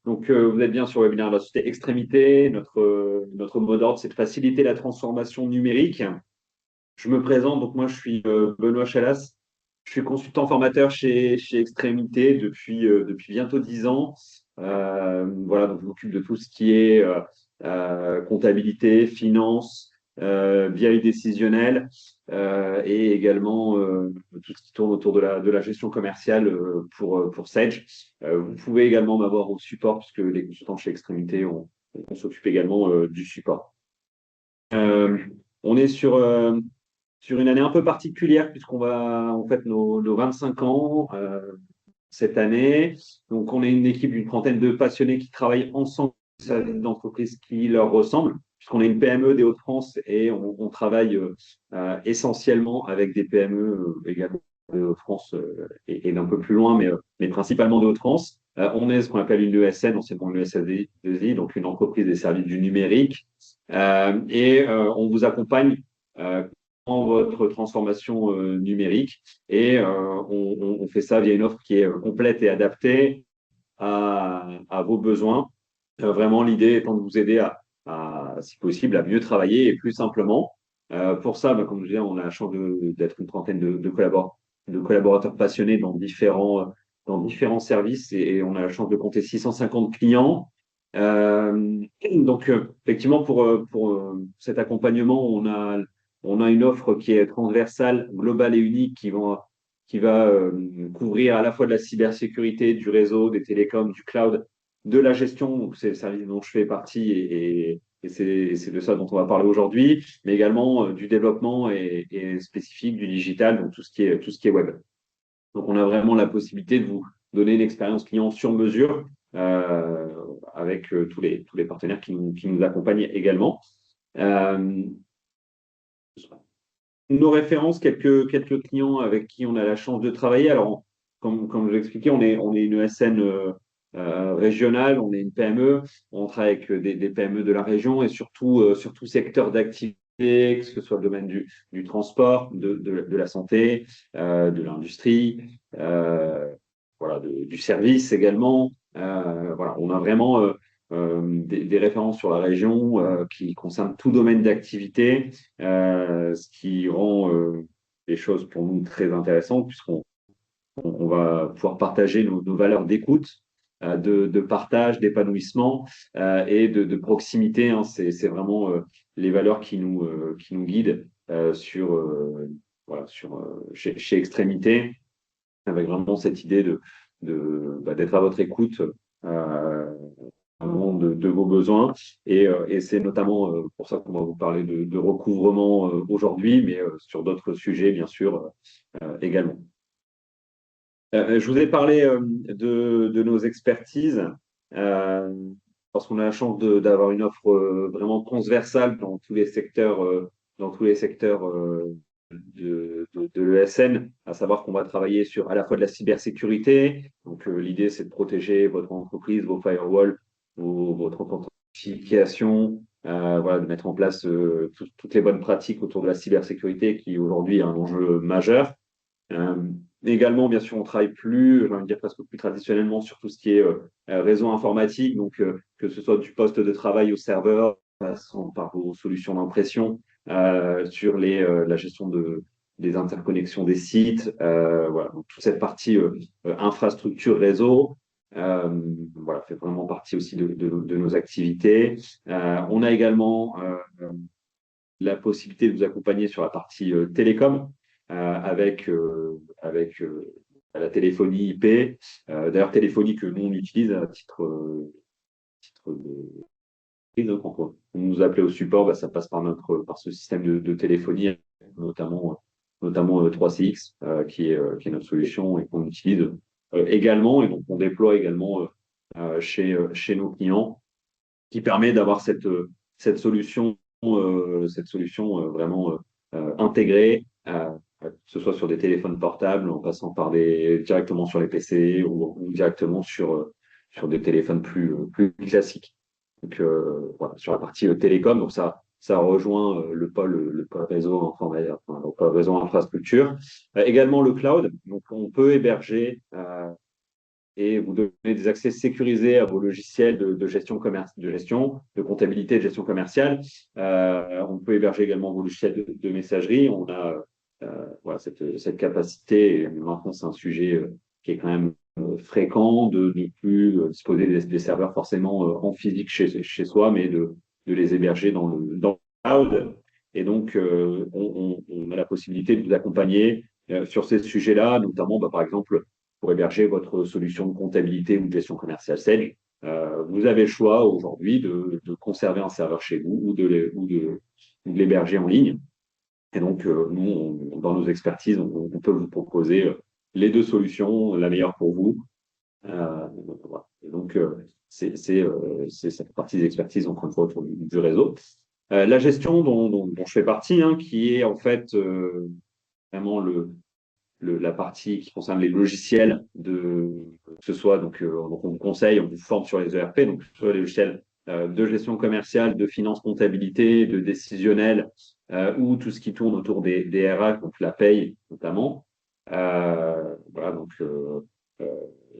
Donc, vous êtes bien sur le webinaire de la société Extrémité. Notre mot d'ordre, c'est de faciliter la transformation numérique. Je me présente, donc moi, je suis Benoît Chalas. Je suis consultant formateur chez Extrémité depuis bientôt 10 ans. Voilà, donc je m'occupe de tout ce qui est comptabilité, finance, BI décisionnel et également tout ce qui tourne autour de la gestion commerciale pour Sage. Vous pouvez également m'avoir au support puisque les consultants chez Extrémité, on s'occupe également du support. Euh, on est sur une année un peu particulière puisqu'on va en fait nos 25 ans cette année. Donc, on est une équipe d'une trentaine de passionnés qui travaillent ensemble sur des entreprises qui leur ressemblent, puisqu'on est une PME des Hauts-de-France et on travaille essentiellement avec des PME également des Hauts-de-France et d'un peu plus loin, mais principalement des Hauts-de-France. On est ce qu'on appelle une ESN, anciennement une ESN2I, donc une entreprise des services du numérique. On vous accompagne dans votre transformation numérique et on fait ça via une offre qui est complète et adaptée à vos besoins. Vraiment, l'idée étant de vous aider si possible, à mieux travailler et plus simplement. Pour ça, comme je disais, on a la chance d'être une trentaine de collaborateurs passionnés dans différents services et on a la chance de compter 650 clients. Donc, effectivement, pour cet accompagnement, on a une offre qui est transversale, globale et unique qui va couvrir à la fois de la cybersécurité, du réseau, des télécoms, du cloud, de la gestion. Donc, c'est le service dont je fais partie et c'est de ça dont on va parler aujourd'hui, mais également du développement et spécifique du digital, donc tout ce qui est web. Donc, on a vraiment la possibilité de vous donner une expérience client sur mesure avec tous les partenaires qui nous accompagnent également. Euh, nos références, quelques clients avec qui on a la chance de travailler. Alors, comme je l'expliquais, on est une ESN régionale, on est une PME, on travaille avec des PME de la région et sur tout secteur d'activité, que ce soit le domaine du transport, de la santé, de l'industrie, voilà, du service également. Voilà, on a vraiment des références sur la région qui concernent tout domaine d'activité, ce qui rend les choses pour nous très intéressantes puisqu'on va pouvoir partager nos valeurs d'écoute, de partage, d'épanouissement et de proximité, hein. C'est vraiment les valeurs qui nous guident voilà, chez Extrémité, avec vraiment cette idée d'être à votre écoute euh, vraiment de vos besoins. Et c'est notamment pour ça qu'on va vous parler de recouvrement aujourd'hui, mais sur d'autres sujets, bien sûr, également. Je vous ai parlé de nos expertises euh, parce qu'on a la chance d'avoir une offre vraiment transversale dans tous les secteurs de l'ESN, à savoir qu'on va travailler sur à la fois de la cybersécurité. Donc, l'idée, c'est de protéger votre entreprise, vos firewalls, votre authentification, voilà, de mettre en place toutes les bonnes pratiques autour de la cybersécurité qui aujourd'hui est un enjeu majeur. Euh, Également, bien sûr, on travaille plus, j'ai envie de dire presque plus traditionnellement sur tout ce qui est réseau informatique, donc que ce soit du poste de travail au serveur, passant par vos solutions d'impression, sur la gestion des interconnexions des sites, voilà, donc toute cette partie infrastructure réseau, voilà, fait vraiment partie aussi de nos activités. On a également la possibilité de vous accompagner sur la partie télécom avec la téléphonie IP. D'ailleurs, téléphonie que nous, on utilise à titre de prise. Donc, quand on nous appelait au support, bah, ça passe par ce système de téléphonie, notamment 3CX, qui est notre solution et qu'on utilise également. Et donc, on déploie également chez nos clients, qui permet d'avoir cette solution vraiment intégrée, que ce soit sur des téléphones portables, en passant directement sur les PC ou directement sur des téléphones plus classiques. Donc, voilà, sur la partie télécom, donc ça rejoint le pôle réseau, enfin, le pôle réseau infrastructure. Également le cloud, donc on peut héberger et vous donnez des accès sécurisés à vos logiciels de gestion de gestion, de comptabilité, de gestion commerciale. On peut héberger également vos logiciels de messagerie. On a voilà, cette capacité. Et maintenant, c'est un sujet qui est quand même fréquent de ne plus disposer des serveurs forcément en physique chez soi, mais de les héberger dans le cloud. Et donc, on a la possibilité de vous accompagner sur ces sujets-là, notamment, par exemple, pour héberger votre solution de comptabilité ou de gestion commerciale Sage. Vous avez le choix aujourd'hui de conserver un serveur chez vous ou de l'héberger en ligne. Et donc, nous, dans nos expertises, on peut vous proposer les deux solutions, la meilleure pour vous. Voilà. Et donc, ça fait partie des expertises, encore une fois, autour du réseau. La gestion dont je fais partie, hein, qui est en fait vraiment la partie qui concerne les logiciels, que ce soit, donc on vous conseille, on vous forme sur les ERP, donc que ce soit les logiciels de gestion commerciale, de finance comptabilité, de décisionnel, ou tout ce qui tourne autour des RH, donc la paye notamment. Voilà, donc euh,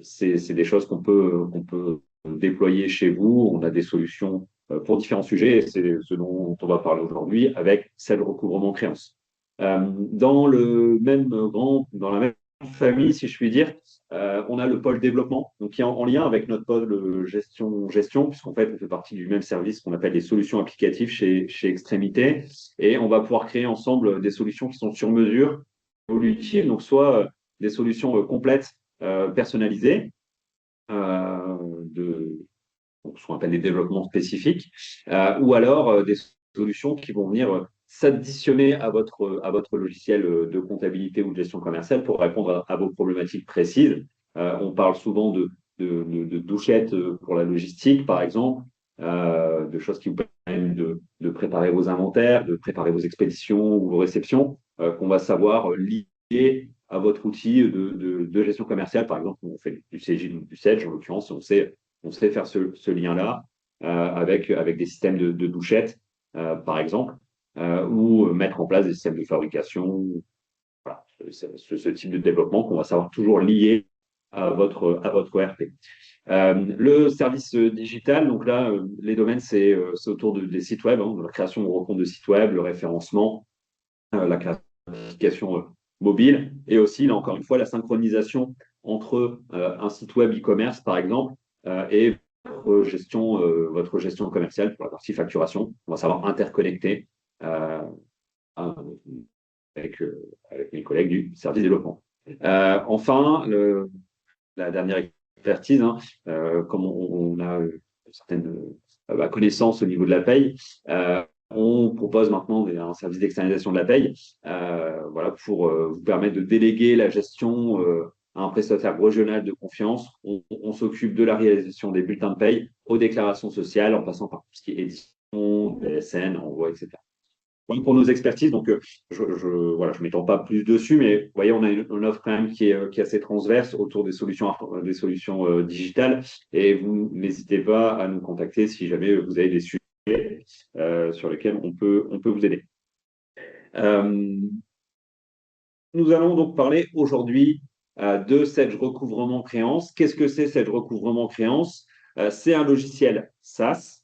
c'est des choses qu'on peut déployer chez vous. On a des solutions pour différents sujets, et c'est ce dont on va parler aujourd'hui avec celle recouvrement créance. Dans la même famille, si je puis dire, on a le pôle développement, donc qui est en lien avec notre pôle gestion, puisqu'en fait, on fait partie du même service qu'on appelle les solutions applicatives chez Extrémité, et on va pouvoir créer ensemble des solutions qui sont sur mesure, évolutives, donc soit des solutions complètes, personnalisées, donc ce qu'on appelle des développements spécifiques, ou alors des solutions qui vont venir s'additionner à votre logiciel de comptabilité ou de gestion commerciale pour répondre à vos problématiques précises. On parle souvent de douchettes pour la logistique, par exemple, de choses qui vous permettent de préparer vos inventaires, de préparer vos expéditions ou vos réceptions, qu'on va savoir lier à votre outil de gestion commerciale. Par exemple, on fait du CJ, du Sedge, en l'occurrence, on sait faire ce lien-là avec des systèmes de douchettes, par exemple, ou mettre en place des systèmes de fabrication. Voilà, ce type de développement qu'on va savoir toujours lier à votre ERP. Le service digital, donc là, les domaines, c'est autour des sites web, hein, de la création de recompte de sites web, le référencement, la création d'applications mobile, et aussi, là encore une fois, la synchronisation entre un site web e-commerce, par exemple, et votre gestion commerciale pour la partie facturation. On va savoir interconnecter euh, avec mes collègues du service développement. Enfin, la dernière expertise, hein, comme on a certaines connaissances au niveau de la paye, on propose maintenant un service d'externalisation de la paye, voilà, pour vous permettre de déléguer la gestion à un prestataire régional de confiance. On s'occupe de la réalisation des bulletins de paye aux déclarations sociales, en passant par tout ce qui est édition, PSN, envoi, etc. Voilà pour nos expertises, donc voilà, je ne m'étends pas plus dessus, mais vous voyez, on a une offre quand même qui est assez transverse autour des solutions digitales, et vous n'hésitez pas à nous contacter si jamais vous avez des sujets sur lesquels on peut vous aider. Euh, Nous allons donc parler aujourd'hui de Sedge Recouvrement Créance. Qu'est-ce que c'est Sedge Recouvrement Créance? C'est un logiciel SaaS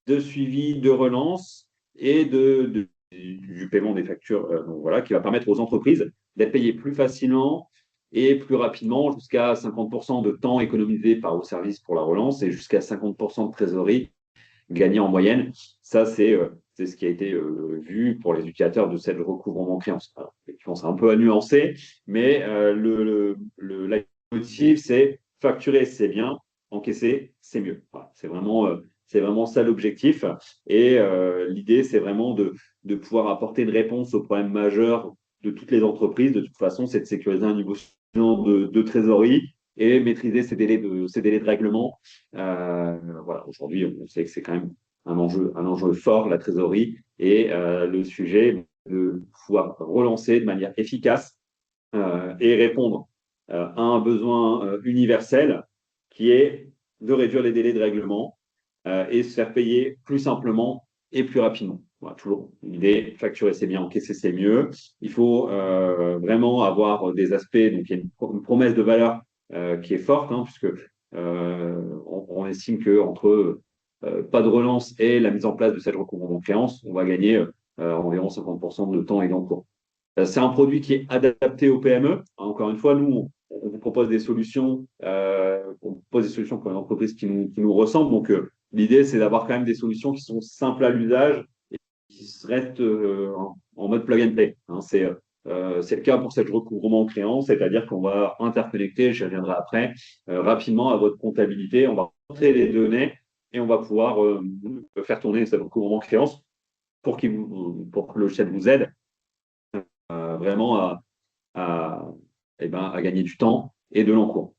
de suivi de relance et du paiement des factures, donc voilà, qui va permettre aux entreprises d'être payées plus facilement et plus rapidement, jusqu'à 50% de temps économisé par vos services pour la relance et jusqu'à 50% de trésorerie gagner en moyenne. Ça, c'est ce qui a été vu pour les utilisateurs de cette recouvrement créance. Alors, effectivement, c'est un peu à nuancer, mais la motif, c'est facturer, c'est bien, encaisser, c'est mieux. Voilà, c'est vraiment ça l'objectif. Et l'idée, c'est vraiment de pouvoir apporter une réponse aux problèmes majeurs de toutes les entreprises. De toute façon, c'est de sécuriser un niveau suffisant de trésorerie et maîtriser ces délais de règlement. Voilà, aujourd'hui, on sait que c'est quand même un enjeu fort, la trésorerie, et le sujet de pouvoir relancer de manière efficace et répondre à un besoin universel qui est de réduire les délais de règlement et se faire payer plus simplement et plus rapidement. Voilà, toujours l'idée, facturer c'est bien, encaisser c'est mieux. Il faut vraiment avoir des aspects, donc il y a une promesse de valeur qui est forte, hein, puisque on estime que entre pas de relance et la mise en place de cette recouvrement de créances, on va gagner environ 50% de temps et d'encours. C'est un produit qui est adapté aux PME. Encore une fois, nous, on vous propose des solutions, on propose des solutions pour une entreprise qui nous ressemble. Donc, l'idée, c'est d'avoir quand même des solutions qui sont simples à l'usage et qui restent en mode plug and play. Hein. C'est le cas pour cette recouvrement en créance, c'est-à-dire qu'on va interconnecter, j'y reviendrai après, rapidement à votre comptabilité. On va rentrer les données et on va pouvoir faire tourner cette recouvrement en créance pour que le logiciel vous aide vraiment à, à gagner du temps et de l'encours.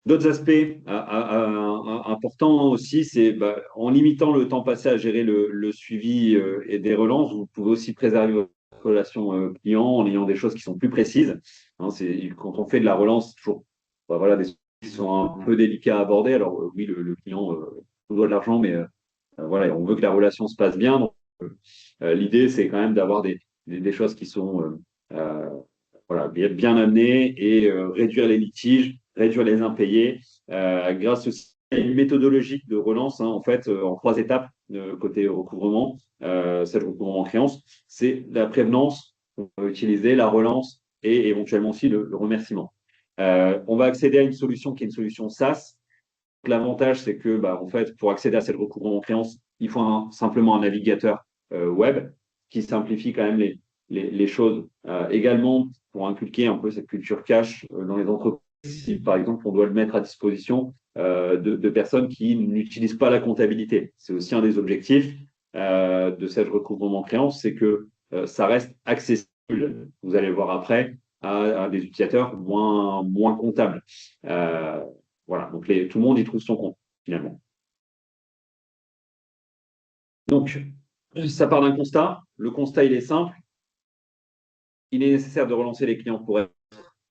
D'autres aspects importants aussi, c'est en limitant le temps passé à gérer le suivi et des relances, vous pouvez aussi préserver votre relation client en ayant des choses qui sont plus précises. Hein, quand on fait de la relance, toujours voilà, des choses qui sont un peu délicats à aborder. Alors oui, le client nous doit de l'argent, mais voilà, on veut que la relation se passe bien. Donc, l'idée, c'est quand même d'avoir des choses qui sont euh, voilà, bien amenées et réduire les litiges, réduire les impayés, grâce aussi à une méthodologie de relance, hein, en fait, en 3 étapes côté recouvrement, cette recouvrement en créance, c'est la prévenance, on va utiliser la relance et éventuellement aussi le remerciement. On va accéder à une solution qui est une solution SaaS. L'avantage, c'est que, en fait, pour accéder à cette recouvrement en créance, il faut simplement un navigateur web qui simplifie quand même les choses. Également, pour inculquer un peu cette culture cash dans les entreprises, si par exemple on doit le mettre à disposition de personnes qui n'utilisent pas la comptabilité. C'est aussi un des objectifs de cette recouvrement en créance, c'est que ça reste accessible, vous allez le voir après, à des utilisateurs moins comptables. Voilà, donc tout le monde y trouve son compte, finalement. Donc, ça part d'un constat. Le constat, il est simple. Il est nécessaire de relancer les clients pour être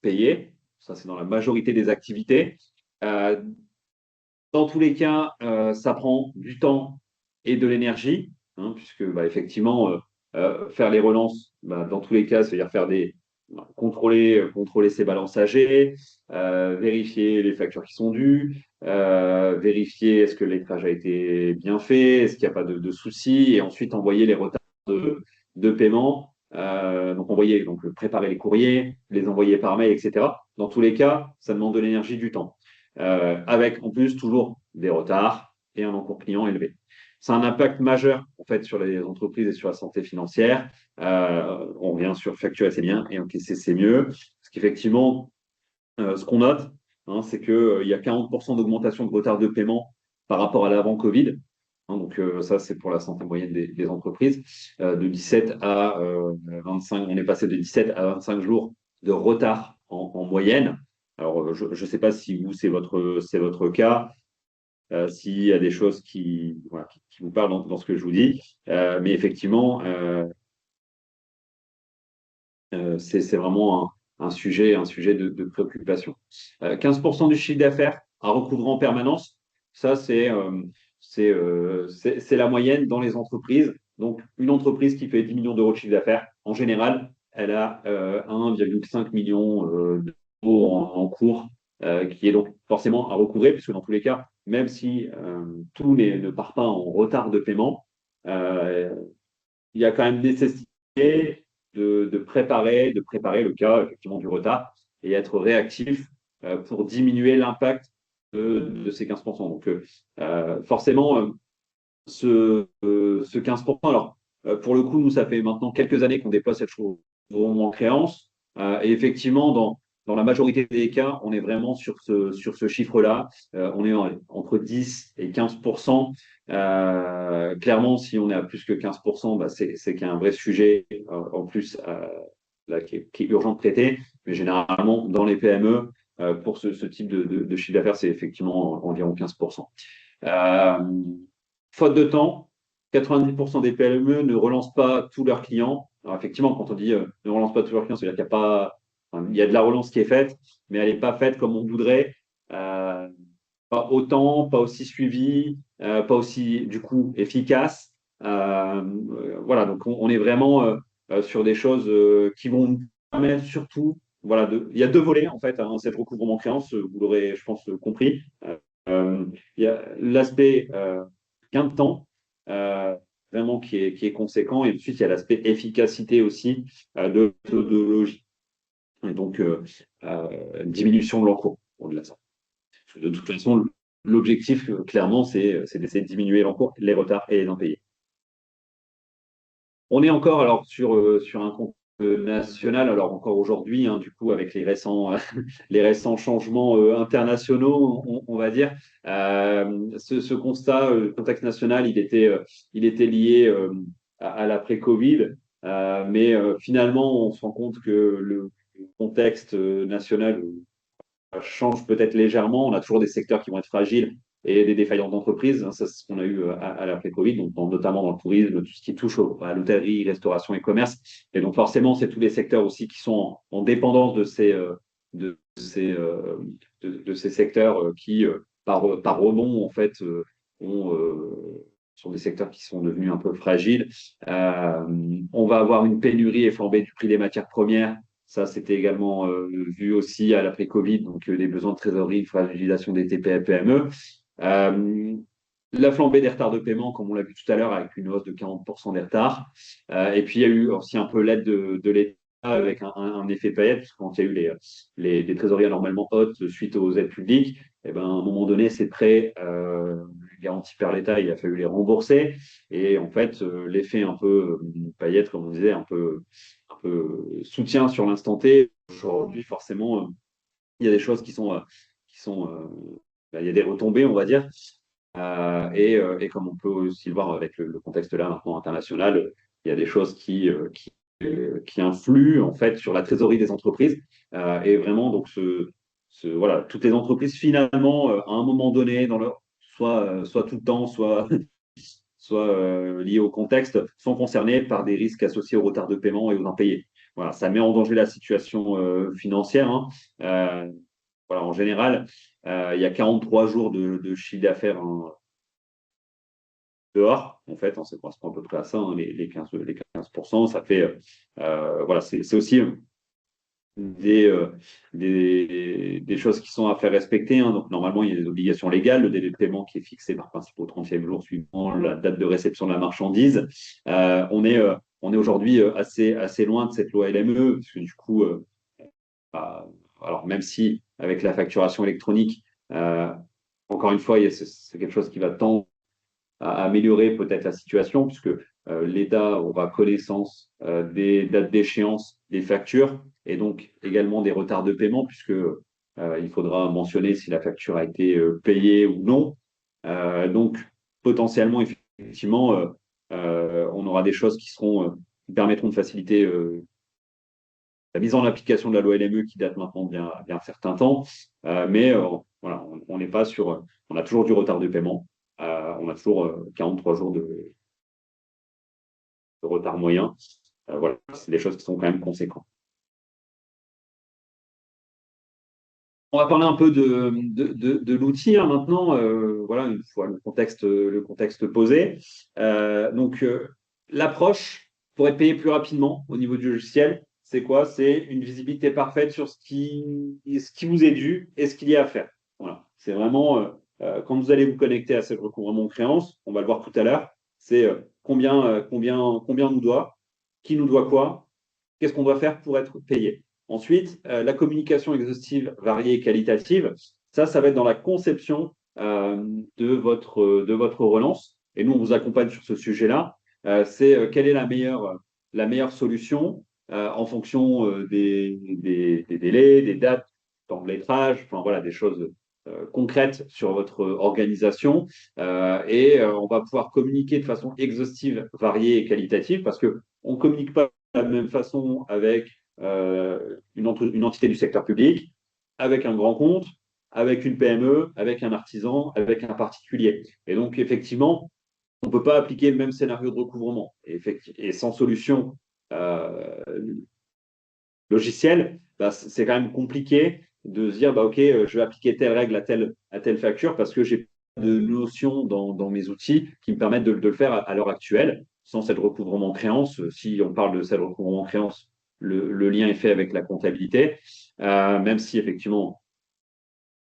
payés. Ça, c'est dans la majorité des activités. Euh, Dans tous les cas, ça prend du temps et de l'énergie, hein, puisque effectivement, faire les relances, dans tous les cas, c'est-à-dire contrôler ses balances âgées, vérifier les factures qui sont dues, vérifier est-ce que le lettrage a été bien fait, est-ce qu'il n'y a pas de soucis, et ensuite envoyer les retards de paiement. Donc envoyer, donc préparer les courriers, les envoyer par mail, etc. Dans tous les cas, ça demande de l'énergie, du temps. Avec en plus toujours des retards et un encours client élevé. C'est un impact majeur en fait sur les entreprises et sur la santé financière. On revient sur facturer c'est bien et encaisser c'est mieux. Parce qu'effectivement, ce qu'on note, hein, c'est qu'il y a 40% d'augmentation de retard de paiement par rapport à l'avant Covid. Hein, donc ça, c'est pour la santé moyenne des entreprises. De 17 à 25, on est passé de 17 à 25 jours de retard en moyenne. Alors, je ne sais pas si vous, c'est votre cas, s'il y a des choses voilà, qui vous parlent dans ce que je vous dis. Mais effectivement, c'est vraiment un sujet de préoccupation. 15% du chiffre d'affaires à recouvrer en permanence, ça, c'est la moyenne dans les entreprises. Donc, une entreprise qui fait 10 millions d'euros de chiffre d'affaires, en général, elle a 1,5 million d'euros en cours, qui est donc forcément à recouvrer, puisque dans tous les cas, même si tout ne part pas en retard de paiement, euh, il y a quand même nécessité de préparer le cas effectivement du retard et être réactif pour diminuer l'impact de ces 15%. Donc forcément, ce 15%, alors pour le coup, nous, ça fait maintenant quelques années qu'on déploie cette chose en créance. Et effectivement, dans la majorité des cas, on est vraiment sur ce chiffre-là. On est entre 10 et 15%. Clairement, si on est à plus que 15%, c'est qu'il y a un vrai sujet en plus là, qui est urgent de traiter. Mais généralement, dans les PME, pour ce type de chiffre d'affaires, c'est effectivement environ 15%. Euh, Faute de temps, 90% des PME ne relancent pas tous leurs clients. Alors effectivement, quand on dit ne relance pas tous leurs clients, c'est-à-dire qu'il y a pas, enfin, il y a de la relance qui est faite, mais elle n'est pas faite comme on voudrait. Pas autant, pas aussi suivie, pas aussi du coup efficace. Voilà, donc on est vraiment sur des choses qui vont nous permettre surtout voilà, il y a deux volets en fait, hein, cette recouvrement créance, vous l'aurez, je pense, compris. Il y a l'aspect gain de temps, euh, vraiment qui est conséquent, et ensuite il y a l'aspect efficacité aussi de méthodologie, et donc diminution de l'encours au-delà de ça. Parce que de toute façon, l'objectif, clairement, c'est d'essayer de diminuer l'encours, les retards et les impayés. On est encore alors sur un compte national, alors encore aujourd'hui, hein, du coup, avec les récents changements internationaux, on va dire. Ce constat, contexte national, il était lié à l'après-Covid, mais finalement, on se rend compte que le contexte national change peut-être légèrement. On a toujours des secteurs qui vont être fragiles et des défaillances d'entreprise. Hein, ça, c'est ce qu'on a eu à l'après-Covid, donc notamment dans le tourisme, tout ce qui touche à l'hôtellerie, restauration et commerce. Et donc forcément, c'est tous les secteurs aussi qui sont en dépendance de ces, euh, de ces secteurs qui, par rebond, en fait, ont, sont des secteurs qui sont devenus un peu fragiles. On va avoir une pénurie et flambée du prix des matières premières. Ça, c'était également vu aussi à l'après-Covid, donc des besoins de trésorerie, une fragilisation des TPE et PME. Euh, la flambée des retards de paiement, comme on l'a vu tout à l'heure, avec une hausse de 40% des retards. Et puis, il y a eu aussi un peu l'aide de l'État avec un effet paillette, parce que quand il y a eu les trésoreries anormalement hautes suite aux aides publiques, et ben, à un moment donné, ces prêts garantis par l'État, il a fallu les rembourser. Et en fait, l'effet un peu paillette, comme on disait, un peu soutien sur l'instant T. Aujourd'hui, forcément, il y a des choses qui sont bah, il y a des retombées, on va dire. Et comme on peut aussi le voir avec le contexte là maintenant international, il y a des choses qui influent en fait sur la trésorerie des entreprises. Et vraiment, donc, voilà, toutes les entreprises finalement, à un moment donné, soit tout le temps, soit liées au contexte, sont concernées par des risques associés au retard de paiement et aux impayés. Voilà, ça met en danger la situation financière, hein. Euh, voilà, en général, il y a 43 jours de chiffre d'affaires hein, dehors, en fait, hein, ça correspond à peu près à ça, hein, les 15%, ça fait, voilà, c'est aussi des choses qui sont à faire respecter, hein. Donc, normalement, il y a des obligations légales, le délai de paiement qui est fixé par principe au 30e jour suivant la date de réception de la marchandise. On est aujourd'hui assez loin de cette loi LME, parce que du coup, bah, alors même si avec la facturation électronique, euh, encore une fois, c'est quelque chose qui va tendre à améliorer peut-être la situation, puisque l'État aura connaissance des dates d'échéance des factures et donc également des retards de paiement, puisque il faudra mentionner si la facture a été payée ou non. Donc potentiellement, effectivement, on aura des choses qui permettront de faciliter la mise en application de la loi LME qui date maintenant bien un certain temps. Mais voilà, on n'est pas sur. On a toujours du retard de paiement. On a toujours 43 jours de retard moyen. Voilà, c'est des choses qui sont quand même conséquentes. On va parler un peu de l'outil hein, maintenant, voilà, une fois le contexte posé. Donc, l'approche pour être payé plus rapidement au niveau du logiciel, c'est quoi? C'est une visibilité parfaite sur ce qui vous est dû et ce qu'il y a à faire. Voilà. C'est vraiment, quand vous allez vous connecter à ce recouvrement de créance, on va le voir tout à l'heure, c'est combien nous doit, qui nous doit quoi, qu'est-ce qu'on doit faire pour être payé. Ensuite, la communication exhaustive, variée et qualitative, ça va être dans la conception de votre relance. Et nous, on vous accompagne sur ce sujet-là. C'est quelle est la meilleure solution en fonction des délais, des dates, temps de lettrage, enfin voilà, des choses concrètes sur votre organisation. On va pouvoir communiquer de façon exhaustive, variée et qualitative parce qu'on ne communique pas de la même façon avec une entité du secteur public, avec un grand compte, avec une PME, avec un artisan, avec un particulier. Et donc, effectivement, on ne peut pas appliquer le même scénario de recouvrement. Et sans solution logicielle, bah, c'est quand même compliqué de se dire, bah, OK, je vais appliquer telle règle à telle facture parce que j'ai pas de notion dans mes outils qui me permettent de le faire à l'heure actuelle. Sans cette recouvrement créance, si on parle de cette recouvrement créance, le lien est fait avec la comptabilité, même si effectivement,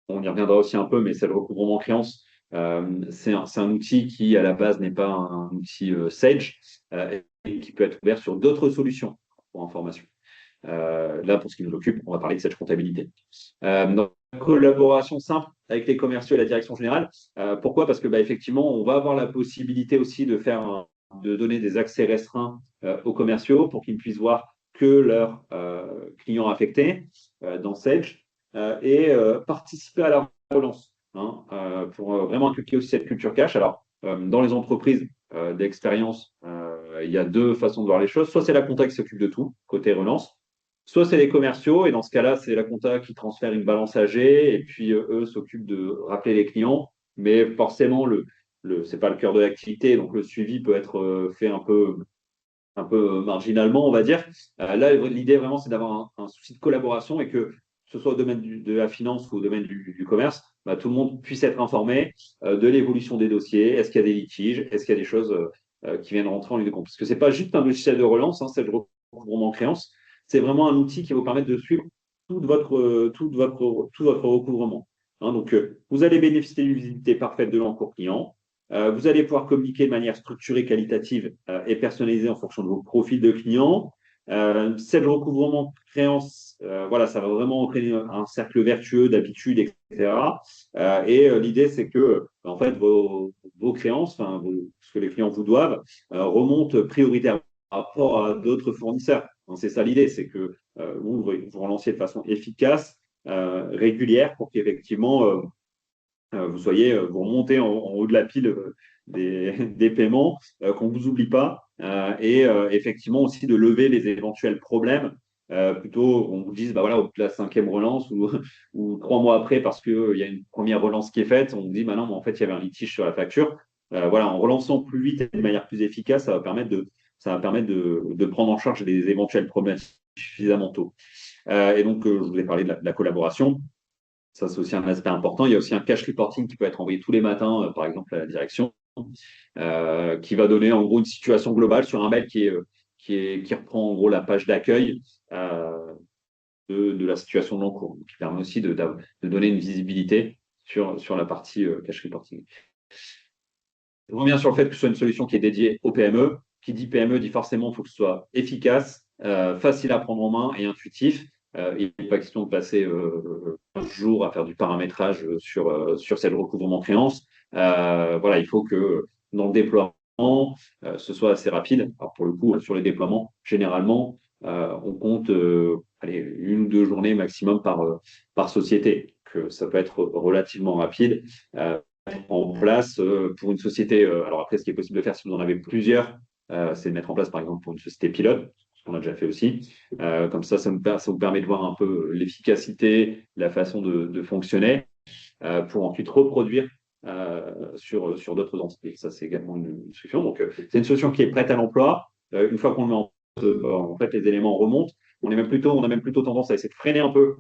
on y reviendra aussi un peu, mais c'est le recouvrement créance. C'est un outil qui, à la base, n'est pas un outil Sage et qui peut être ouvert sur d'autres solutions pour information. Là, pour ce qui nous occupe, on va parler de Sage Comptabilité. Dans la collaboration simple avec les commerciaux et la direction générale. Pourquoi? Parce que effectivement, on va avoir la possibilité aussi de donner des accès restreints aux commerciaux pour qu'ils ne puissent voir que leurs clients affectés dans Sage et participer à la relance hein, pour vraiment inculquer aussi cette culture cash. Alors, dans les entreprises d'expérience, il y a deux façons de voir les choses. Soit c'est la compta qui s'occupe de tout, côté relance, soit c'est les commerciaux, et dans ce cas-là, c'est la compta qui transfère une balance âgée, et puis eux s'occupent de rappeler les clients. Mais forcément, ce n'est pas le cœur de l'activité, donc le suivi peut être fait un peu marginalement, on va dire. Là, l'idée vraiment, c'est d'avoir un souci de collaboration et que ce soit au domaine de la finance ou au domaine du commerce, tout le monde puisse être informé de l'évolution des dossiers. Est-ce qu'il y a des litiges? Est-ce qu'il y a des choses qui viennent rentrer en ligne de compte? Parce que ce n'est pas juste un logiciel de relance, hein, c'est le recouvrement créance. C'est vraiment un outil qui va vous permettre de suivre tout votre recouvrement. Hein, donc, vous allez bénéficier d'une visibilité parfaite de l'encours client. Vous allez pouvoir communiquer de manière structurée, qualitative et personnalisée en fonction de vos profils de clients. C'est le recouvrement de créances, voilà, ça va vraiment entraîner un cercle vertueux d'habitude, etc. L'idée, c'est que en fait, vos créances, ce que les clients vous doivent, remontent prioritairement par rapport à d'autres fournisseurs. Donc, c'est ça l'idée, c'est que vous relanciez de façon efficace, régulière, pour qu'effectivement vous remontez en haut de la pile des paiements, qu'on ne vous oublie pas, effectivement aussi de lever les éventuels problèmes. Plutôt, on vous dise, voilà, au bout de la cinquième relance ou 3 mois après, parce qu'il y a une première relance qui est faite, on vous dit, non, mais en fait, il y avait un litige sur la facture. Voilà, en relançant plus vite et de manière plus efficace, ça va permettre de prendre en charge les éventuels problèmes suffisamment tôt. Je vous ai parlé de la collaboration. Ça, c'est aussi un aspect important. Il y a aussi un cash reporting qui peut être envoyé tous les matins, par exemple, à la direction, qui va donner en gros une situation globale sur un mail qui reprend en gros la page d'accueil de la situation de l'encours, qui permet aussi de donner une visibilité sur la partie cash reporting. Je reviens sur le fait que ce soit une solution qui est dédiée aux PME. Qui dit PME dit forcément qu'il faut que ce soit efficace, facile à prendre en main et intuitif. Il n'est pas question de passer 15 jours à faire du paramétrage sur cette recouvrement créance. Voilà, il faut que dans le déploiement, ce soit assez rapide. Alors pour le coup, sur les déploiements, généralement, on compte allez, 1 ou 2 journées maximum par société, que ça peut être relativement rapide. En place pour une société. Alors après, ce qui est possible de faire si vous en avez plusieurs, c'est de mettre en place par exemple pour une société pilote, ce qu'on a déjà fait aussi. Comme ça vous permet de voir un peu l'efficacité, la façon de fonctionner pour ensuite reproduire sur d'autres entités. Ça, c'est également une solution. Donc, c'est une solution qui est prête à l'emploi. Une fois qu'on le met en fait, les éléments remontent. On a même plutôt tendance à essayer de freiner un peu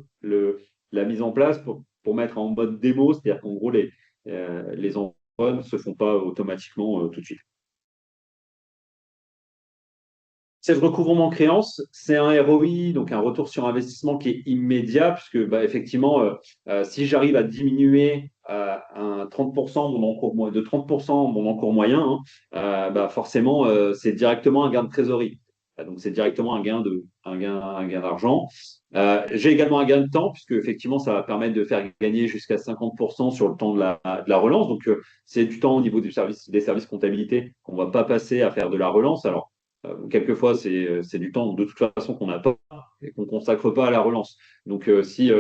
la mise en place pour mettre en mode démo, c'est-à-dire qu'en gros, les envois ne se font pas automatiquement tout de suite. C'est le recouvrement créance, c'est un ROI, donc un retour sur investissement qui est immédiat, puisque effectivement, si j'arrive à diminuer un 30% de 30% mon encours moyen, hein, forcément, c'est directement un gain de trésorerie. Donc, c'est directement un gain d'argent. J'ai également un gain de temps, puisque effectivement, ça va permettre de faire gagner jusqu'à 50% sur le temps de la relance. Donc, c'est du temps au niveau des services comptabilité qu'on ne va pas passer à faire de la relance. Alors, quelquefois, c'est du temps de toute façon qu'on n'a pas et qu'on ne consacre pas à la relance. Donc, si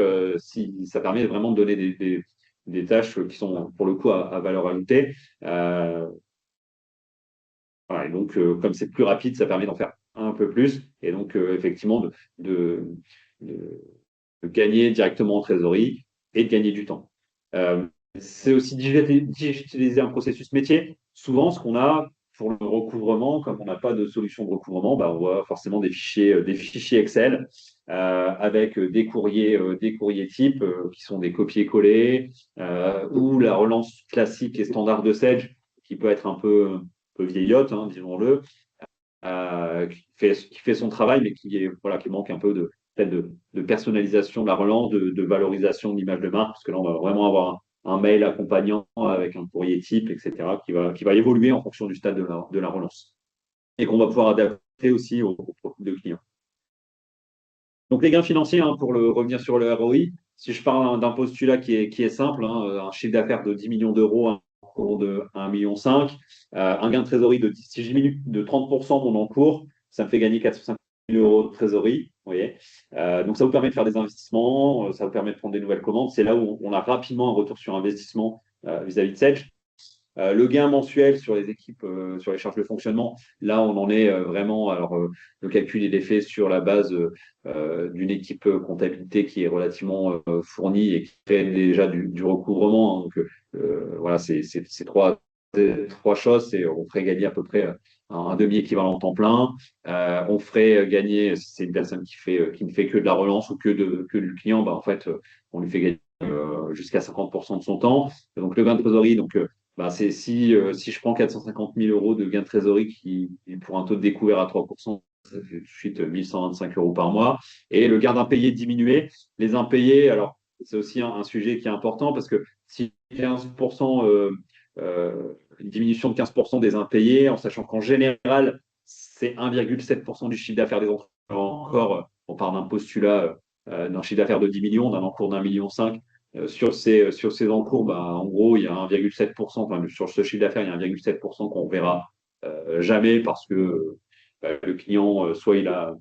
ça permet vraiment de donner des tâches qui sont pour le coup à valeur ajoutée. Voilà, et donc, comme c'est plus rapide, ça permet d'en faire un peu plus et donc effectivement de, de- de gagner directement en trésorerie et de gagner du temps. Euh, c'est aussi digitaliser un processus métier. Souvent, ce qu'on a pour le recouvrement, comme on n'a pas de solution de recouvrement, on voit forcément des fichiers Excel avec des courriers types qui sont des copier-coller ou la relance classique et standard de Sage qui peut être un peu vieillotte, hein, disons-le, qui fait son travail, mais voilà, qui manque un peu peut-être de personnalisation de la relance, de valorisation de l'image de marque, parce que là, on va vraiment avoir un mail accompagnant avec un courrier type, etc., qui va évoluer en fonction du stade de la relance et qu'on va pouvoir adapter aussi au profil de client. Donc, les gains financiers, hein, pour revenir sur le ROI, si je parle d'un postulat qui est simple, hein, un chiffre d'affaires de 10 millions d'euros, un encours de 1,5 million, un gain de trésorerie si je diminue de 30% mon encours, ça me fait gagner 450 000 euros de trésorerie. Vous voyez. Donc, ça vous permet de faire des investissements, ça vous permet de prendre des nouvelles commandes. C'est là où on a rapidement un retour sur investissement vis-à-vis de Sedge. Le gain mensuel sur les équipes, sur les charges de fonctionnement, là, on en est vraiment. Alors, le calcul il est fait sur la base d'une équipe comptabilité qui est relativement fournie et qui fait déjà du recouvrement, hein. Donc, voilà, c'est trois choses. On ferait gagner à peu près un demi-équivalent temps plein. On ferait gagner, si c'est une personne qui ne fait que de la relance ou que du client, bah, en fait, on lui fait gagner jusqu'à 50% de son temps. Donc, le gain de trésorerie, donc, bah, c'est si je prends 450 000 euros de gain de trésorerie pour un taux de découvert à 3%, ça fait tout de suite 1 125 euros par mois. Et le gain d'impayé diminué. Les impayés, alors, c'est aussi un sujet qui est important parce que si 15%, une diminution de 15% des impayés, en sachant qu'en général, c'est 1,7% du chiffre d'affaires des entreprises. Encore, on part d'un postulat d'un chiffre d'affaires de 10 millions, d'un encours d'1,5 million. Sur ces encours, bah, en gros, il y a 1,7%, enfin, sur ce chiffre d'affaires, il y a 1,7% qu'on ne verra jamais parce que le client, soit il a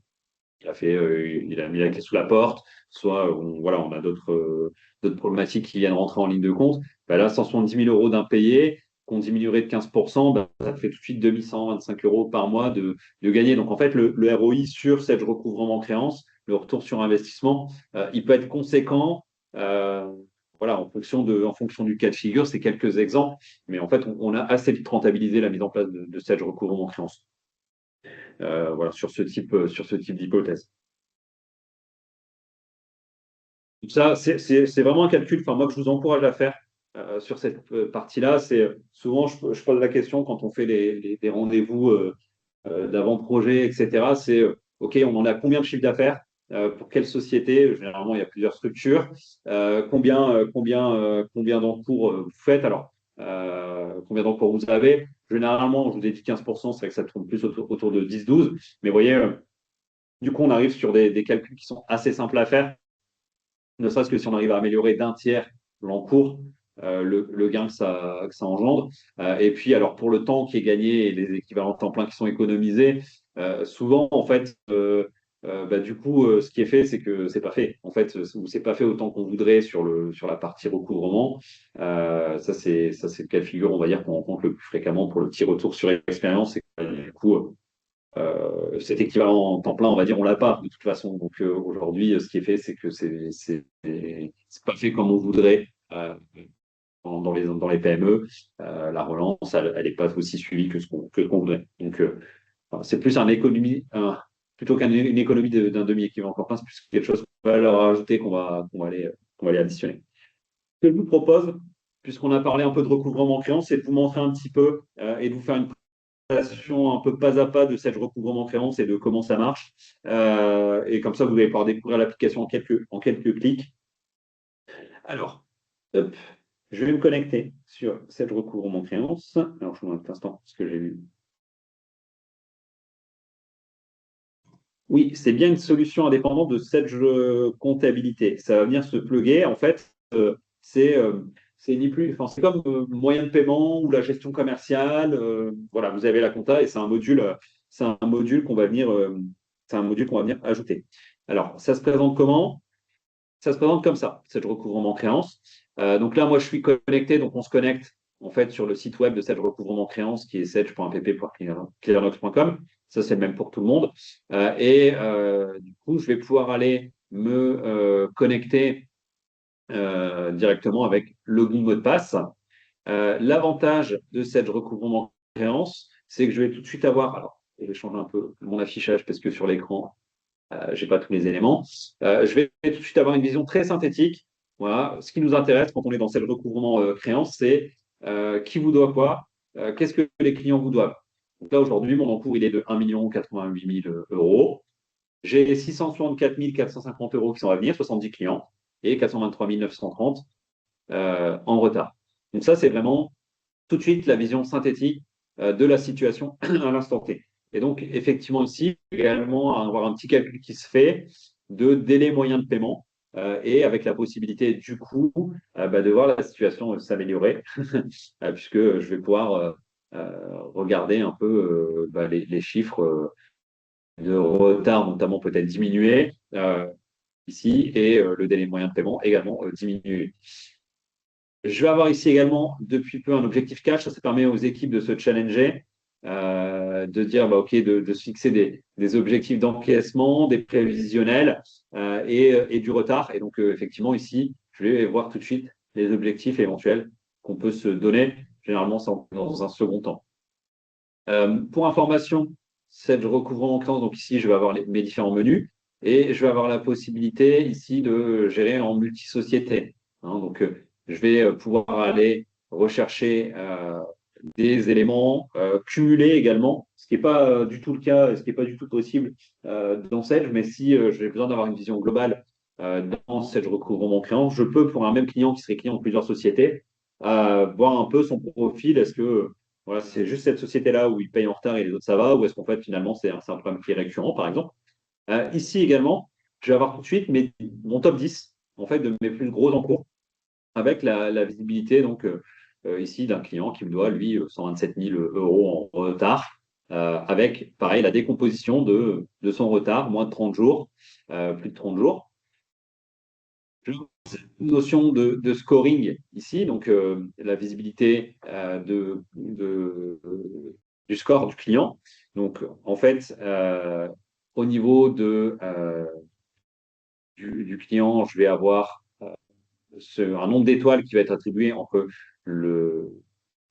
mis la clé sous la porte, soit voilà, on a d'autres problématiques qui viennent rentrer en ligne de compte. Bah, là, 170 000 euros d'impayés, qu'on diminuerait de 15%, bah, ça fait tout de suite 2125 euros par mois de gagner. Donc, en fait, le ROI sur cette recouvrement créance, le retour sur investissement, il peut être conséquent. euh, voilà, en fonction du cas de figure, c'est quelques exemples, mais en fait, on a assez vite rentabilisé la mise en place de cette recouvrement créance. Voilà, sur ce type d'hypothèse. Donc ça, c'est vraiment un calcul, enfin, moi, que je vous encourage à faire sur cette partie-là. Souvent, je pose la question quand on fait des rendez-vous d'avant-projet, etc. C'est OK, on en a combien de chiffre d'affaires pour quelle société? Généralement, il y a plusieurs structures. Combien d'encours vous faites? Alors, combien d'encours vous avez? Généralement, je vous ai dit 15%, c'est vrai que ça tourne plus autour de 10-12. Mais vous voyez, du coup, on arrive sur des calculs qui sont assez simples à faire, ne serait-ce que si on arrive à améliorer d'un tiers l'encours, le gain que ça engendre. Et puis, alors, pour le temps qui est gagné et les équivalents de temps plein qui sont économisés, souvent, en fait, bah, du coup, ce qui est fait, c'est que c'est pas fait. En fait, c'est pas fait autant qu'on voudrait sur la partie recouvrement. Ça, c'est le cas de figure, on va dire, qu'on rencontre le plus fréquemment pour le petit retour sur expérience. Et du coup, cet équivalent en temps plein, on va dire, on l'a pas de toute façon. Donc aujourd'hui, ce qui est fait, c'est que c'est pas fait comme on voudrait dans les PME. La relance, elle n'est pas aussi suivie que ce qu'on voudrait. Donc enfin, c'est plus plutôt qu'une économie d'un demi-équivalent temps plein, c'est plus quelque chose qu'on va leur rajouter, qu'on va aller additionner. Ce que je vous propose, puisqu'on a parlé un peu de recouvrement créance, c'est de vous montrer un petit peu et de vous faire une présentation un peu pas à pas de cette recouvrement créance et de comment ça marche. Et comme ça, vous allez pouvoir découvrir l'application en quelques clics. Alors, hop, je vais me connecter sur cette recouvrement créance. Alors, je vous demande un instant ce que j'ai vu. Oui, c'est bien une solution indépendante de cette comptabilité. Ça va venir se plugger. En fait, c'est ni plus, enfin, c'est comme moyen de paiement ou la gestion commerciale. Voilà, vous avez la compta et c'est un module qu'on va venir ajouter. Alors, ça se présente comment? Ça se présente comme ça, cette recouvrement créance. Donc là, moi, je suis connecté, donc on se connecte en fait sur le site web de cette recouvrement créance qui est sedge.app.clearnox.com. Ça, c'est le même pour tout le monde. Et du coup, je vais pouvoir aller me connecter directement avec login mot de passe. L'avantage de cette recouvrement créance, c'est que je vais tout de suite avoir. Alors, je vais changer un peu mon affichage parce que sur l'écran, je n'ai pas tous les éléments. Je vais tout de suite avoir une vision très synthétique. Voilà. Ce qui nous intéresse quand on est dans cette recouvrement créance, c'est qui vous doit quoi, qu'est-ce que les clients vous doivent. Donc là, aujourd'hui, mon encours, il est de 1 88 000 euros. J'ai 664 450 euros qui sont à venir, 70 clients, et 423 930 en retard. Donc ça, c'est vraiment tout de suite la vision synthétique de la situation à l'instant T. Et donc, effectivement, ici, également avoir un petit calcul qui se fait de délai moyen de paiement et avec la possibilité, du coup, de voir la situation s'améliorer, puisque je vais pouvoir regarder un peu les chiffres de retard, notamment peut-être diminuer ici, et le délai moyen de paiement également diminuer. Je vais avoir ici également, depuis peu, un objectif cash. Ça permet aux équipes de se challenger, de dire, OK, de se fixer des objectifs d'encaissement, des prévisionnels et du retard. Et donc, effectivement, ici, je vais voir tout de suite les objectifs éventuels qu'on peut se donner. Généralement, c'est dans un second temps. Pour information, cette recouvrement en créance, donc ici, je vais avoir mes différents menus et je vais avoir la possibilité ici de gérer en multisociété. Donc, je vais pouvoir aller rechercher des éléments cumulés également, ce qui n'est pas du tout le cas, ce qui n'est pas du tout possible dans Sedge, mais si j'ai besoin d'avoir une vision globale dans Sedge recouvrement créance, je peux, pour un même client qui serait client de plusieurs sociétés, voir un peu son profil. Est-ce que voilà, c'est juste cette société-là où il paye en retard et les autres ça va, ou est-ce qu'en fait finalement c'est un problème qui est récurrent, par exemple. Ici également, je vais avoir tout de suite mon top 10 en fait, de mes plus gros encours avec la visibilité donc, ici d'un client qui me doit, lui, 127 000 euros en retard, avec, pareil, la décomposition de son retard, moins de 30 jours, plus de 30 jours. Notion de scoring ici, donc la visibilité du score du client. Donc, en fait, au niveau du client, je vais avoir un nombre d'étoiles qui va être attribué entre le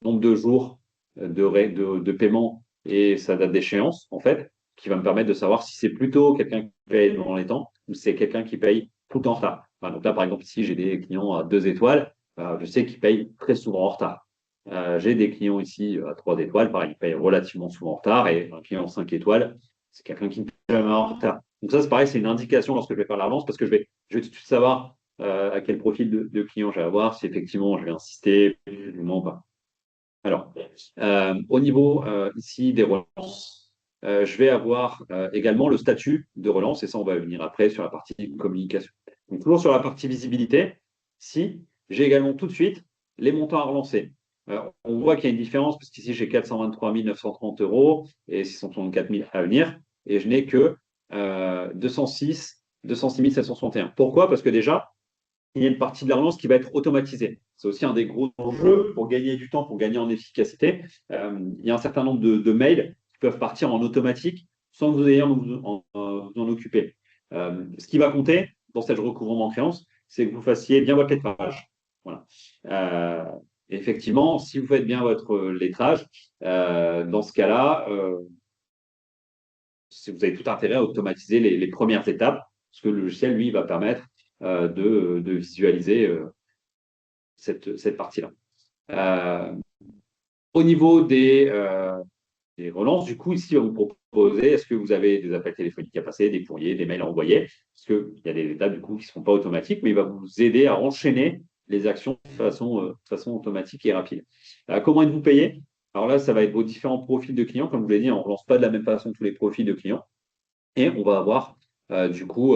nombre de jours de paiement et sa date d'échéance, en fait, qui va me permettre de savoir si c'est plutôt quelqu'un qui paye dans les temps ou si c'est quelqu'un qui paye tout le temps en retard. Donc là, par exemple, ici, j'ai des clients à 2 étoiles, je sais qu'ils payent très souvent en retard. J'ai des clients ici à 3 étoiles, pareil, ils payent relativement souvent en retard, et un client 5 étoiles, c'est quelqu'un qui ne paye jamais en retard. Donc ça, c'est pareil, c'est une indication lorsque je vais faire la relance, parce que je vais tout de suite savoir à quel profil de client je vais avoir, si effectivement je vais insister, ou pas. Alors, au niveau ici des relances, je vais avoir également le statut de relance, et ça, on va venir après sur la partie communication. Donc, toujours sur la partie visibilité, si j'ai également tout de suite les montants à relancer. On voit qu'il y a une différence, parce qu'ici, j'ai 423 930 euros et 664 000 à venir, et je n'ai que 206 761. Pourquoi? Parce que déjà, il y a une partie de la relance qui va être automatisée. C'est aussi un des gros enjeux pour gagner du temps, pour gagner en efficacité. Il y a un certain nombre de mails qui peuvent partir en automatique sans que vous ayez à vous en occuper. Ce qui va compter dans cette recouvrement créance, c'est que vous fassiez bien votre lettrage. Voilà. Euh, Effectivement, si vous faites bien votre lettrage, dans ce cas-là, vous avez tout intérêt à automatiser les premières étapes, parce que le logiciel, lui, va permettre de visualiser cette partie-là. Au niveau des relances, du coup, ici, on va vous proposer, est-ce que vous avez des appels téléphoniques à passer, des courriers, des mails à envoyer? Parce qu'il y a des étapes, du coup, qui ne seront pas automatiques, mais il va vous aider à enchaîner les actions de façon automatique et rapide. Comment êtes-vous payé? Alors là, ça va être vos différents profils de clients. Comme je vous l'ai dit, on ne relance pas de la même façon tous les profils de clients. Et on va avoir, du coup,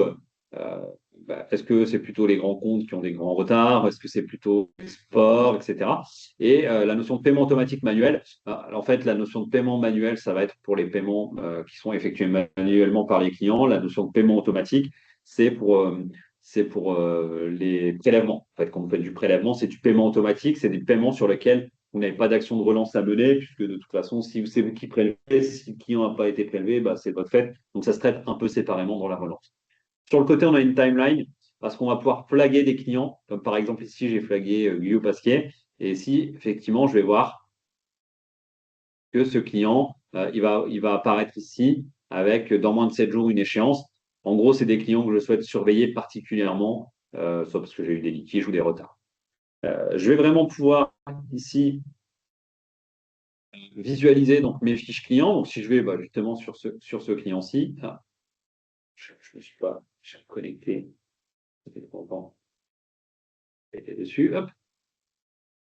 est-ce que c'est plutôt les grands comptes qui ont des grands retards? Est-ce que c'est plutôt les sports, etc. Et la notion de paiement automatique manuel, en fait, la notion de paiement manuel, ça va être pour les paiements qui sont effectués manuellement par les clients. La notion de paiement automatique, c'est pour les prélèvements. En fait, quand vous faites du prélèvement, c'est du paiement automatique, c'est des paiements sur lesquels vous n'avez pas d'action de relance à mener, puisque de toute façon, si c'est vous qui prélevez, si le client n'a pas été prélevé, c'est votre fait. Donc, ça se traite un peu séparément dans la relance. Sur le côté, on a une timeline parce qu'on va pouvoir flaguer des clients. Comme par exemple, ici, j'ai flagué Guillaume Pasquier. Et ici, effectivement, je vais voir que ce client, il va apparaître ici avec dans moins de 7 jours une échéance. En gros, c'est des clients que je souhaite surveiller particulièrement, soit parce que j'ai eu des litiges ou des retards. Je vais vraiment pouvoir ici visualiser donc, mes fiches clients. Donc, si je vais justement sur ce client-ci, je ne me suis pas connecté. Ça fait trop longtemps. J'étais dessus. Hop.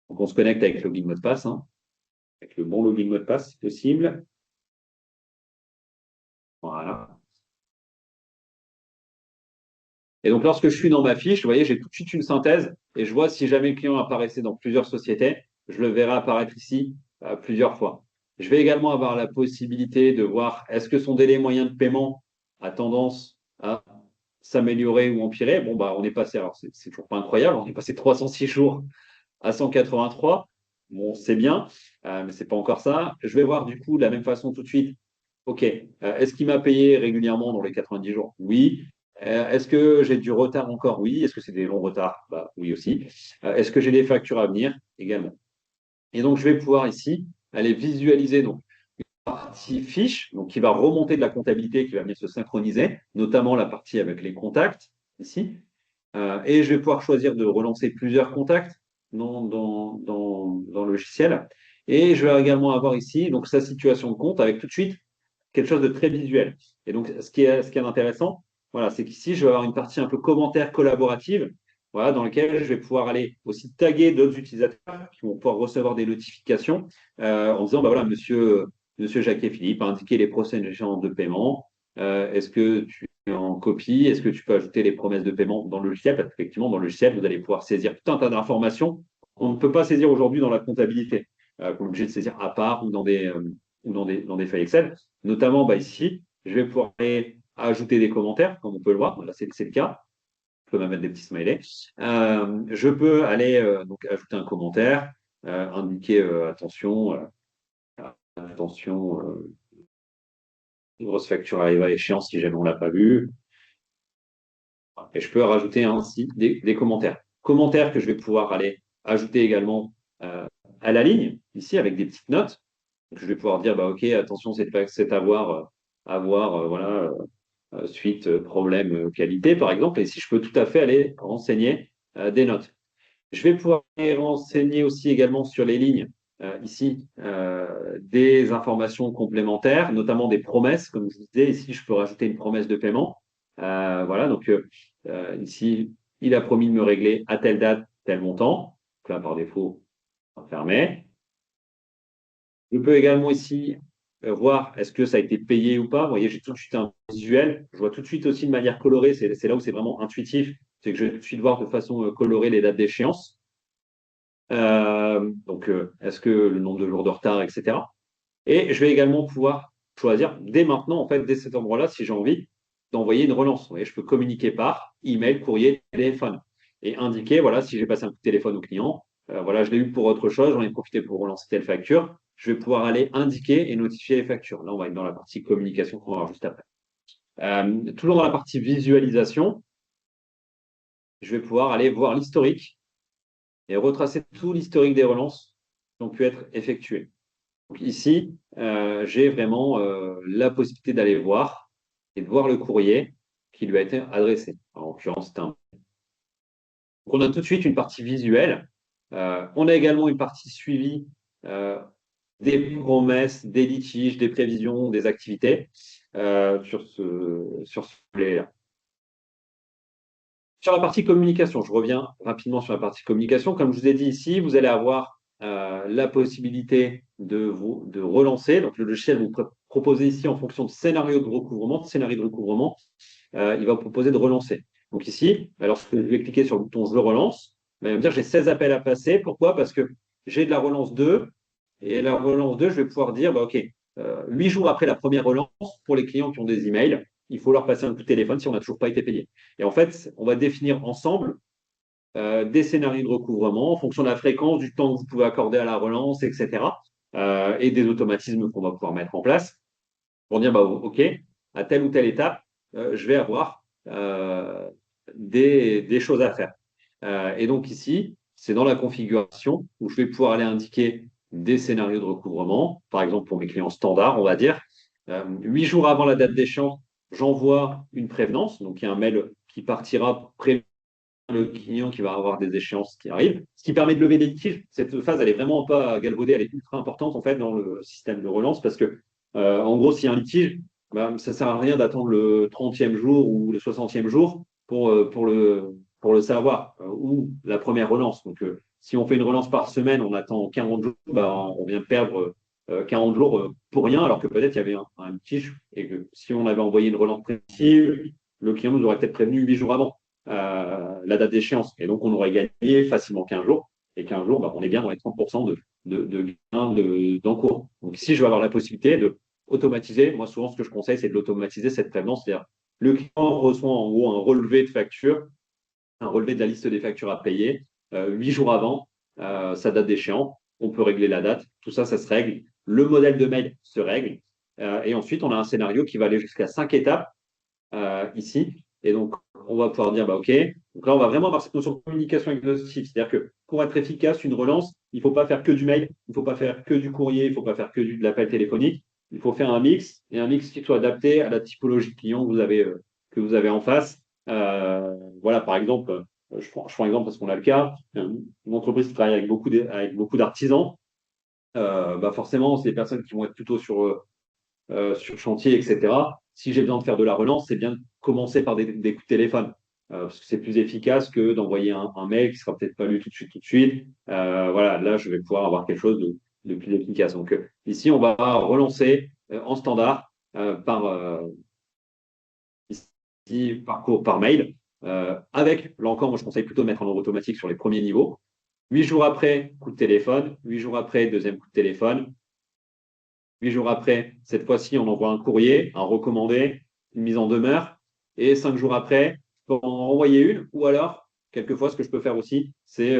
Donc, on se connecte avec le login mot de passe, hein, avec le bon login mot de passe, si possible. Voilà. Et donc, lorsque je suis dans ma fiche, vous voyez, j'ai tout de suite une synthèse et je vois si jamais le client apparaissait dans plusieurs sociétés, je le verrai apparaître ici plusieurs fois. Je vais également avoir la possibilité de voir est-ce que son délai moyen de paiement a tendance à s'améliorer ou empirer. Bon, on est passé, alors c'est toujours pas incroyable, on est passé 306 jours à 183. Bon, c'est bien, mais c'est pas encore ça. Je vais voir du coup de la même façon tout de suite. OK, est-ce qu'il m'a payé régulièrement dans les 90 jours? Oui. Est-ce que j'ai du retard encore? Oui. Est-ce que c'est des longs retards? Oui aussi. Est-ce que j'ai des factures à venir? Également. Et donc, je vais pouvoir ici aller visualiser donc, une partie fiche donc, qui va remonter de la comptabilité, qui va venir se synchroniser, notamment la partie avec les contacts ici. Et je vais pouvoir choisir de relancer plusieurs contacts dans le logiciel. Et je vais également avoir ici donc, sa situation de compte avec tout de suite quelque chose de très visuel. Et donc, ce qui est intéressant, voilà, c'est qu'ici, je vais avoir une partie un peu commentaire collaborative, voilà, dans laquelle je vais pouvoir aller aussi taguer d'autres utilisateurs qui vont pouvoir recevoir des notifications en disant, voilà, monsieur Jacques et Philippe a indiqué les prochaines échéances de paiement. Est-ce que tu es en copie? Est-ce que tu peux ajouter les promesses de paiement dans le logiciel? Parce qu'effectivement, dans le logiciel, vous allez pouvoir saisir tout un tas d'informations qu'on ne peut pas saisir aujourd'hui dans la comptabilité, qu'on est obligé de saisir à part ou dans des feuilles Excel. Notamment ici, je vais pouvoir aller ajouter des commentaires, comme on peut le voir. Là, c'est le cas. Je peux même mettre des petits smileys. Je peux aller donc ajouter un commentaire, indiquer attention, une grosse facture arrive à échéance si jamais on ne l'a pas vu. Et je peux rajouter ainsi des commentaires. Commentaires que je vais pouvoir aller ajouter également à la ligne, ici, avec des petites notes. Donc, je vais pouvoir dire, OK, attention, c'est avoir voilà, suite problème qualité, par exemple. Et si je peux tout à fait aller renseigner des notes. Je vais pouvoir aller renseigner aussi également sur les lignes, ici, des informations complémentaires, notamment des promesses. Comme je vous disais, ici, je peux rajouter une promesse de paiement. Voilà, donc ici, il a promis de me régler à telle date, tel montant. Donc là, par défaut, on va fermer. Je peux également ici voir est-ce que ça a été payé ou pas. Vous voyez, j'ai tout de suite un visuel. Je vois tout de suite aussi de manière colorée. C'est là où c'est vraiment intuitif. C'est que je vais tout de suite voir de façon colorée les dates d'échéance. Donc, est-ce que le nombre de jours de retard, etc. Et je vais également pouvoir choisir dès maintenant, en fait, dès cet endroit-là, si j'ai envie, d'envoyer une relance. Vous voyez, je peux communiquer par email, courrier, téléphone et indiquer, voilà, si j'ai passé un coup de téléphone au client, voilà, je l'ai eu pour autre chose, j'en ai profité pour relancer telle facture. Je vais pouvoir aller indiquer et notifier les factures. Là, on va être dans la partie communication qu'on va voir juste après. Toujours dans la partie visualisation, je vais pouvoir aller voir l'historique et retracer tout l'historique des relances qui ont pu être effectuées. Donc ici, j'ai vraiment la possibilité d'aller voir et de voir le courrier qui lui a été adressé. En l'occurrence, c'est un. Donc, on a tout de suite une partie visuelle. On a également une partie suivie des promesses, des litiges, des prévisions, des activités sur ce volet-là. Sur la partie communication, je reviens rapidement sur la partie communication. Comme je vous ai dit ici, vous allez avoir la possibilité de relancer. Donc, le logiciel vous propose ici, en fonction de scénario de recouvrement, il va vous proposer de relancer. Donc ici, lorsque je vais cliquer sur le bouton « Je relance », il va me dire « J'ai 16 appels à passer ». Pourquoi? Parce que j'ai de la relance 2. Et la relance 2, je vais pouvoir dire OK, 8 jours après la première relance, pour les clients qui ont des emails, il faut leur passer un coup de téléphone si on n'a toujours pas été payé. Et en fait, on va définir ensemble des scénarios de recouvrement en fonction de la fréquence, du temps que vous pouvez accorder à la relance, etc. Et des automatismes qu'on va pouvoir mettre en place pour dire, OK, à telle ou telle étape, je vais avoir des choses à faire. Et donc ici, c'est dans la configuration où je vais pouvoir aller indiquer des scénarios de recouvrement, par exemple pour mes clients standards, on va dire. 8 jours avant la date d'échéance, j'envoie une prévenance, donc il y a un mail qui partira le client qui va avoir des échéances qui arrivent, ce qui permet de lever des litiges. Cette phase, elle est vraiment pas galvaudée, elle est ultra importante en fait dans le système de relance parce que, en gros, s'il y a un litige, bah, ça sert à rien d'attendre le 30e jour ou le 60e jour pour le savoir, ou la première relance. Donc, si on fait une relance par semaine, on attend 40 jours, bah, on vient de perdre 40 jours pour rien, alors que peut-être il y avait un litige et que si on avait envoyé une relance préventive, le client nous aurait peut-être prévenu 8 jours avant la date d'échéance. Et donc, on aurait gagné facilement 15 jours. Et 15 jours, bah, on est bien dans les 30% de gains d'encours. Donc, si je veux avoir la possibilité de automatiser, moi, souvent, ce que je conseille, c'est de l'automatiser, cette prévenance. C'est-à-dire, le client reçoit en gros un relevé de facture, un relevé de la liste des factures à payer, 8 jours avant sa date d'échéance. On peut régler la date. Tout ça, ça se règle. Le modèle de mail se règle. Et ensuite, on a un scénario qui va aller jusqu'à 5 étapes ici. Et donc, on va pouvoir dire, bah, OK. Donc là, on va vraiment avoir cette notion de communication exhaustive. C'est-à-dire que pour être efficace, une relance, il ne faut pas faire que du mail, il ne faut pas faire que du courrier, il ne faut pas faire que de l'appel téléphonique. Il faut faire un mix et un mix qui soit adapté à la typologie de client que vous avez en face. Voilà, par exemple, je prends un exemple parce qu'on a le cas, une entreprise qui travaille avec beaucoup d'artisans. Bah forcément, c'est des personnes qui vont être plutôt sur chantier, etc. Si j'ai besoin de faire de la relance, c'est bien de commencer par des coups de téléphone. Parce que c'est plus efficace que d'envoyer un mail qui sera peut-être pas lu tout de suite, tout de suite. Voilà, là, je vais pouvoir avoir quelque chose de plus efficace. Donc, ici, on va relancer en standard ici, par mail. Avec, là encore, moi, je conseille plutôt de mettre en automatique sur les premiers niveaux. 8 jours après, coup de téléphone. 8 jours après, deuxième coup de téléphone. 8 jours après, cette fois-ci, on envoie un courrier, un recommandé, une mise en demeure. Et 5 jours après, je peux en renvoyer une. Ou alors, quelquefois, ce que je peux faire aussi, c'est,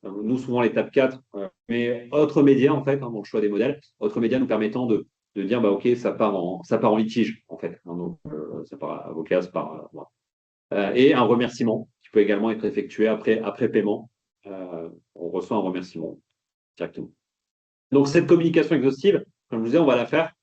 nous, souvent, l'étape 4, mais autres médias, en fait, hein, dans le choix des modèles, autres médias nous permettant de dire, bah, OK, ça part en litige, en fait. Hein, donc, ça part avocat, ça part. Voilà. Et un remerciement qui peut également être effectué après paiement. On reçoit un remerciement directement. Donc, cette communication exhaustive, comme je vous disais, on va la faire.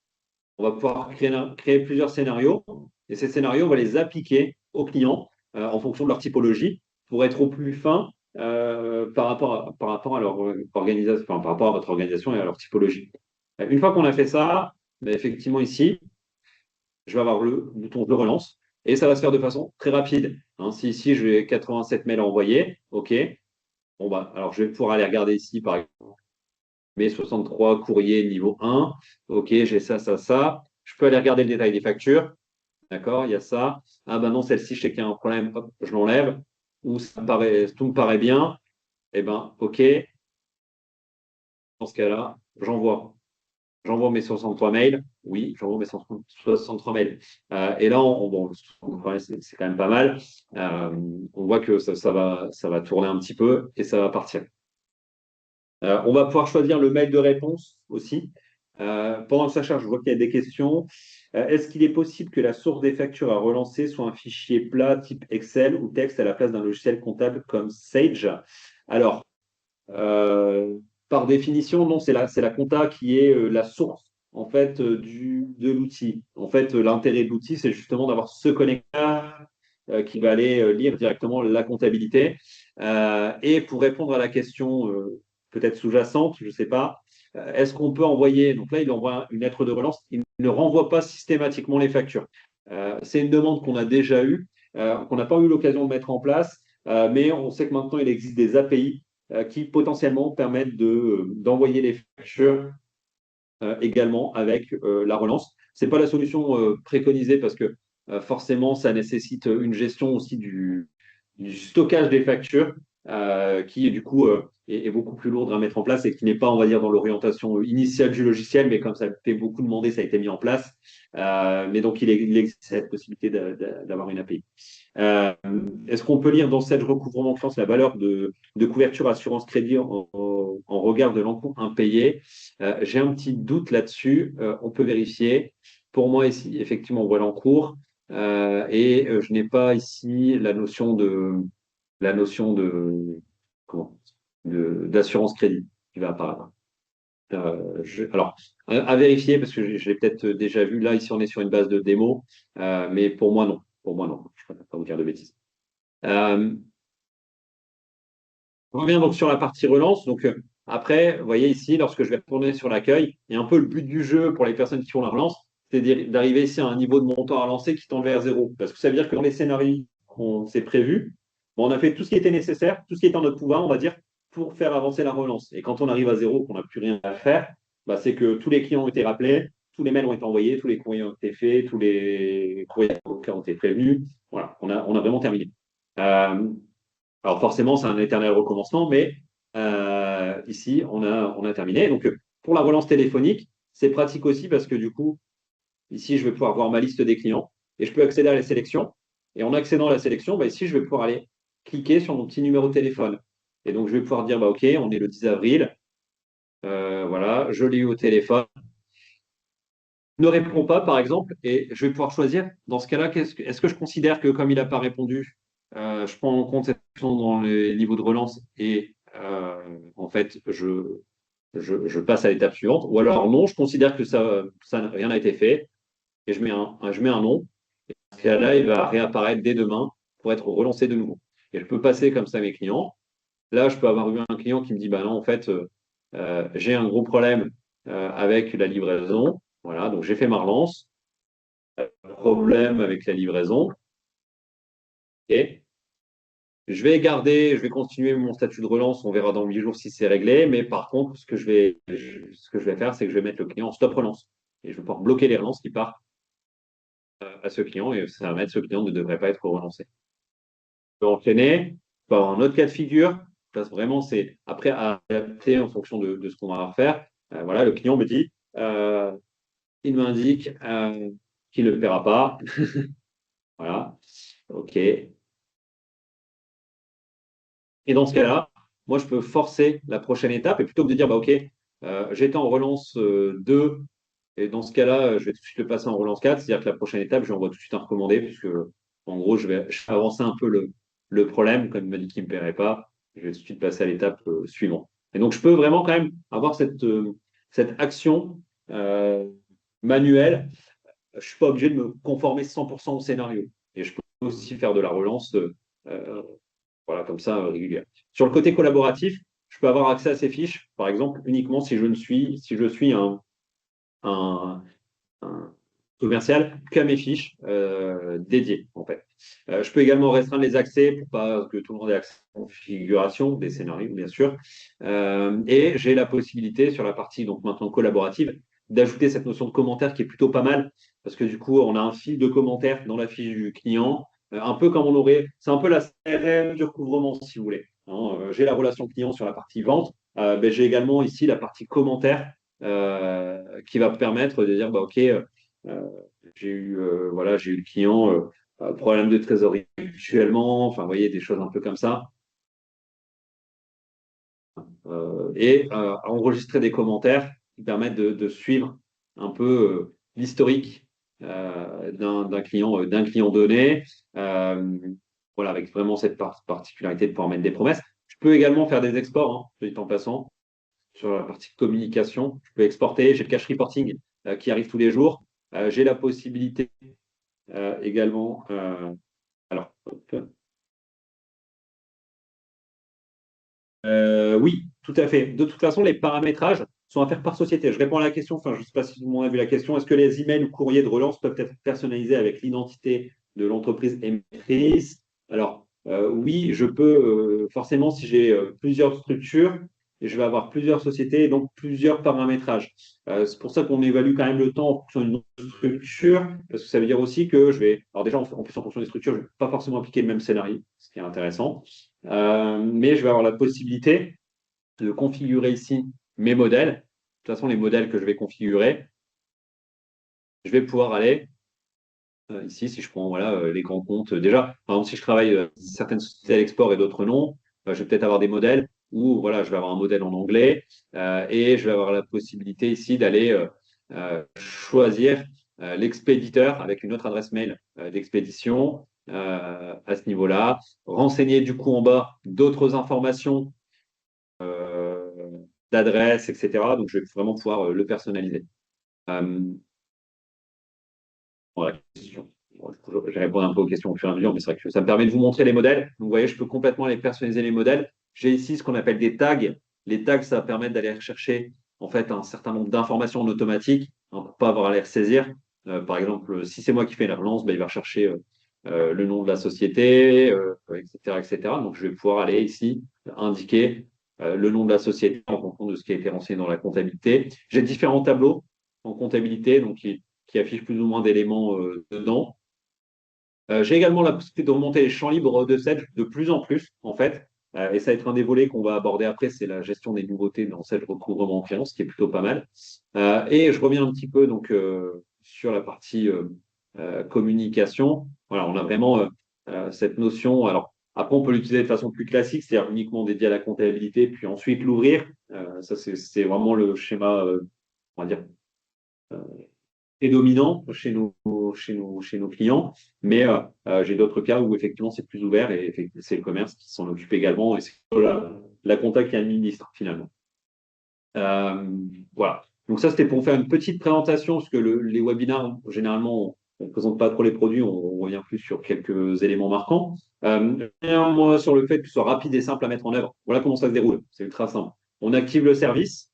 On va pouvoir créer plusieurs scénarios et ces scénarios, on va les appliquer aux clients en fonction de leur typologie pour être au plus fin par rapport à leur organisation, enfin, par rapport à votre organisation et à leur typologie. Une fois qu'on a fait ça, ben, effectivement ici, je vais avoir le bouton de relance et ça va se faire de façon très rapide. Hein, si ici, j'ai 87 mails à envoyer, OK. Bon, bah, alors je vais pouvoir aller regarder ici, par exemple, mes 63 courriers niveau 1. OK, j'ai ça, ça, ça. Je peux aller regarder le détail des factures. D'accord, il y a ça. Ah ben non, celle-ci, je sais qu'il y a un problème, hop, je l'enlève. Ou tout me paraît bien. Eh ben, OK, dans ce cas-là, j'envoie. J'envoie mes 63 mails. Oui, j'envoie mes 63 mails. Et là, bon, c'est quand même pas mal. On voit que ça va tourner un petit peu et ça va partir. On va pouvoir choisir le mail de réponse aussi. Pendant que ça charge, je vois qu'il y a des questions. Est-ce qu'il est possible que la source des factures à relancer soit un fichier plat type Excel ou texte à la place d'un logiciel comptable comme Sage? Alors, euh, par définition, non, c'est la compta qui est la source en fait de l'outil. En fait, l'intérêt de l'outil, c'est justement d'avoir ce connecteur qui va aller lire directement la comptabilité. Et pour répondre à la question peut-être sous-jacente, je ne sais pas, est-ce qu'on peut envoyer, donc là, il envoie une lettre de relance, il ne renvoie pas systématiquement les factures. C'est une demande qu'on a déjà eue, qu'on n'a pas eu l'occasion de mettre en place, mais on sait que maintenant, il existe des API qui potentiellement permettent d'envoyer les factures également avec la relance. Ce n'est pas la solution préconisée parce que forcément, ça nécessite une gestion aussi du stockage des factures qui, du coup, est beaucoup plus lourde à mettre en place et qui n'est pas, on va dire, dans l'orientation initiale du logiciel, mais comme ça fait beaucoup demander, ça a été mis en place. Mais donc, il existe cette possibilité d'avoir une API. Euh, Est-ce qu'on peut lire dans cette recouvrement de chance la valeur de couverture assurance crédit en regard de l'encours impayé? J'ai un petit doute là-dessus. On peut vérifier. Pour moi, ici, effectivement, on voit l'encours. Je n'ai pas ici la notion comment, d'assurance crédit qui va apparaître. Alors, à vérifier, parce que je l'ai peut-être déjà vu. Là, ici, on est sur une base de démo, mais pour moi, non. Pour moi, non. Je ne peux pas vous dire de bêtises. Euh, On revient donc sur la partie relance. Donc après, vous voyez ici, lorsque je vais retourner sur l'accueil, et un peu le but du jeu pour les personnes qui font la relance, c'est d'arriver ici à un niveau de montant à lancer qui tend vers zéro. Parce que ça veut dire que dans les scénarios qu'on s'est prévus, bon, on a fait tout ce qui était nécessaire, tout ce qui était en notre pouvoir, on va dire, pour faire avancer la relance. Et quand on arrive à zéro, qu'on n'a plus rien à faire, bah, c'est que tous les clients ont été rappelés, tous les mails ont été envoyés, tous les courriers ont été faits, tous les courriers ont été prévenus. Voilà, on a vraiment terminé. Euh, alors forcément, c'est un éternel recommencement, mais ici, on a terminé. Donc, pour la relance téléphonique, c'est pratique aussi parce que du coup, ici, je vais pouvoir voir ma liste des clients et je peux accéder à la sélection. Et en accédant à la sélection, bah, ici, je vais pouvoir aller cliquer sur mon petit numéro de téléphone. Et donc, je vais pouvoir dire, bah, OK, on est le 10 avril. Voilà, je l'ai eu au téléphone. Ne répond pas, par exemple, et je vais pouvoir choisir, dans ce cas-là, est-ce que je considère que comme il n'a pas répondu, je prends en compte cette option dans les niveaux de relance et en fait, je passe à l'étape suivante, ou alors non, je considère que rien n'a été fait et je mets un non. Et dans ce cas-là, il va réapparaître dès demain pour être relancé de nouveau. Et je peux passer comme ça à mes clients. Là, je peux avoir eu un client qui me dit, bah non, en fait, j'ai un gros problème avec la livraison. Voilà, donc j'ai fait ma relance problème avec la livraison. Et je vais continuer mon statut de relance. On verra dans 8 jours si c'est réglé. Mais par contre, ce que je vais faire, c'est que je vais mettre le client en stop relance. Et je vais pouvoir bloquer les relances qui partent à ce client. Et ça va mettre ce client ne devrait pas être relancé. On peut enchaîner. On peut avoir un autre cas de figure. Parce que vraiment, c'est après à adapter en fonction de ce qu'on va faire. Voilà, le client me dit, il m'indique qu'il ne le paiera pas. Voilà. OK. Et dans ce cas-là, moi, je peux forcer la prochaine étape et plutôt que de dire, bah, OK, j'étais en relance 2 et dans ce cas-là, je vais tout de suite le passer en relance 4, c'est-à-dire que la prochaine étape, je lui envoie tout de suite un recommandé puisque, en gros, je vais avancer un peu le problème. Comme il m'a dit qu'il ne me paierait pas, je vais tout de suite passer à l'étape suivante. Et donc, je peux vraiment quand même avoir cette action euh, manuelle. Je ne suis pas obligé de me conformer 100% au scénario. Et je peux aussi faire de la relance euh, voilà, comme ça, régulière. Sur le côté collaboratif, je peux avoir accès à ces fiches, par exemple, uniquement si je suis un, un commercial qu'à mes fiches dédiées, en fait. Je peux également restreindre les accès pour pas que tout le monde ait accès aux configurations des scénarios, bien sûr. Et j'ai la possibilité sur la partie donc maintenant collaborative d'ajouter cette notion de commentaire qui est plutôt pas mal parce que du coup on a un fil de commentaires dans la fiche du client, un peu comme c'est un peu la CRM du recouvrement si vous voulez. Hein. J'ai la relation client sur la partie vente, ben, j'ai également ici la partie commentaire qui va permettre de dire bah, ok, voilà, j'ai eu le client, problème de trésorerie actuellement, enfin, vous voyez, des choses un peu comme ça. Et enregistrer des commentaires qui permettent de suivre un peu l'historique d'un client donné. Euh, voilà, avec vraiment cette particularité de pouvoir mettre des promesses. Je peux également faire des exports, hein, soit dit en passant, sur la partie communication. Je peux exporter, j'ai le cache reporting qui arrive tous les jours. J'ai la possibilité également. Alors, hop. Oui, tout à fait. De toute façon, les paramétrages sont à faire par société. Je réponds à la question, enfin, je ne sais pas si tout le monde a vu la question. Est-ce que les emails ou courriers de relance peuvent être personnalisés avec l'identité de l'entreprise émettrice? Alors, oui, je peux, forcément, si j'ai plusieurs structures, et je vais avoir plusieurs sociétés et donc plusieurs paramétrages. C'est pour ça qu'on évalue quand même le temps en fonction d'une structure, parce que ça veut dire aussi que je vais. Alors, déjà, en plus, en fonction des structures, je ne vais pas forcément appliquer le même scénario, ce qui est intéressant. Mais je vais avoir la possibilité de configurer ici mes modèles. De toute façon, les modèles que je vais configurer, je vais pouvoir aller ici, si je prends voilà, les grands comptes. Déjà, par exemple, si je travaille certaines sociétés à l'export et d'autres non, je vais peut-être avoir des modèles où voilà, je vais avoir un modèle en anglais et je vais avoir la possibilité ici d'aller choisir l'expéditeur avec une autre adresse mail d'expédition à ce niveau-là, renseigner du coup en bas d'autres informations d'adresse, etc. Donc, je vais vraiment pouvoir le personnaliser. Euh, voilà, question. Bon, je vais répondre un peu aux questions au fur et à mesure, mais c'est vrai que ça me permet de vous montrer les modèles. Donc, vous voyez, je peux complètement aller personnaliser les modèles. J'ai ici ce qu'on appelle des tags. Les tags, ça va permettre d'aller rechercher en fait un certain nombre d'informations en automatique, hein, pour pas avoir à les ressaisir. Par exemple, si c'est moi qui fais la relance, ben, il va rechercher le nom de la société, etc., etc. Donc, je vais pouvoir aller ici indiquer le nom de la société en fonction de ce qui a été renseigné dans la comptabilité. J'ai différents tableaux en comptabilité, donc qui affichent plus ou moins d'éléments dedans. J'ai également la possibilité de remonter les champs libres de Sedge de plus en plus, en fait. Et ça va être un des volets qu'on va aborder après, c'est la gestion des nouveautés dans Sedge recouvrement en créance, qui est plutôt pas mal. Et je reviens un petit peu donc sur la partie communication. Voilà, on a vraiment cette notion. Alors, après, on peut l'utiliser de façon plus classique, c'est-à-dire uniquement dédié à la comptabilité, puis ensuite l'ouvrir. Ça, c'est vraiment le schéma, on va dire, est dominant chez nos clients, mais j'ai d'autres cas où effectivement c'est plus ouvert et c'est le commerce qui s'en occupe également et c'est la compta qui administre finalement. Euh, voilà. Donc ça, c'était pour faire une petite présentation, parce que les webinaires, généralement, on ne présente pas trop les produits, on revient plus sur quelques éléments marquants. Moi, sur le fait que ce soit rapide et simple à mettre en œuvre, voilà comment ça se déroule. C'est ultra simple. On active le service.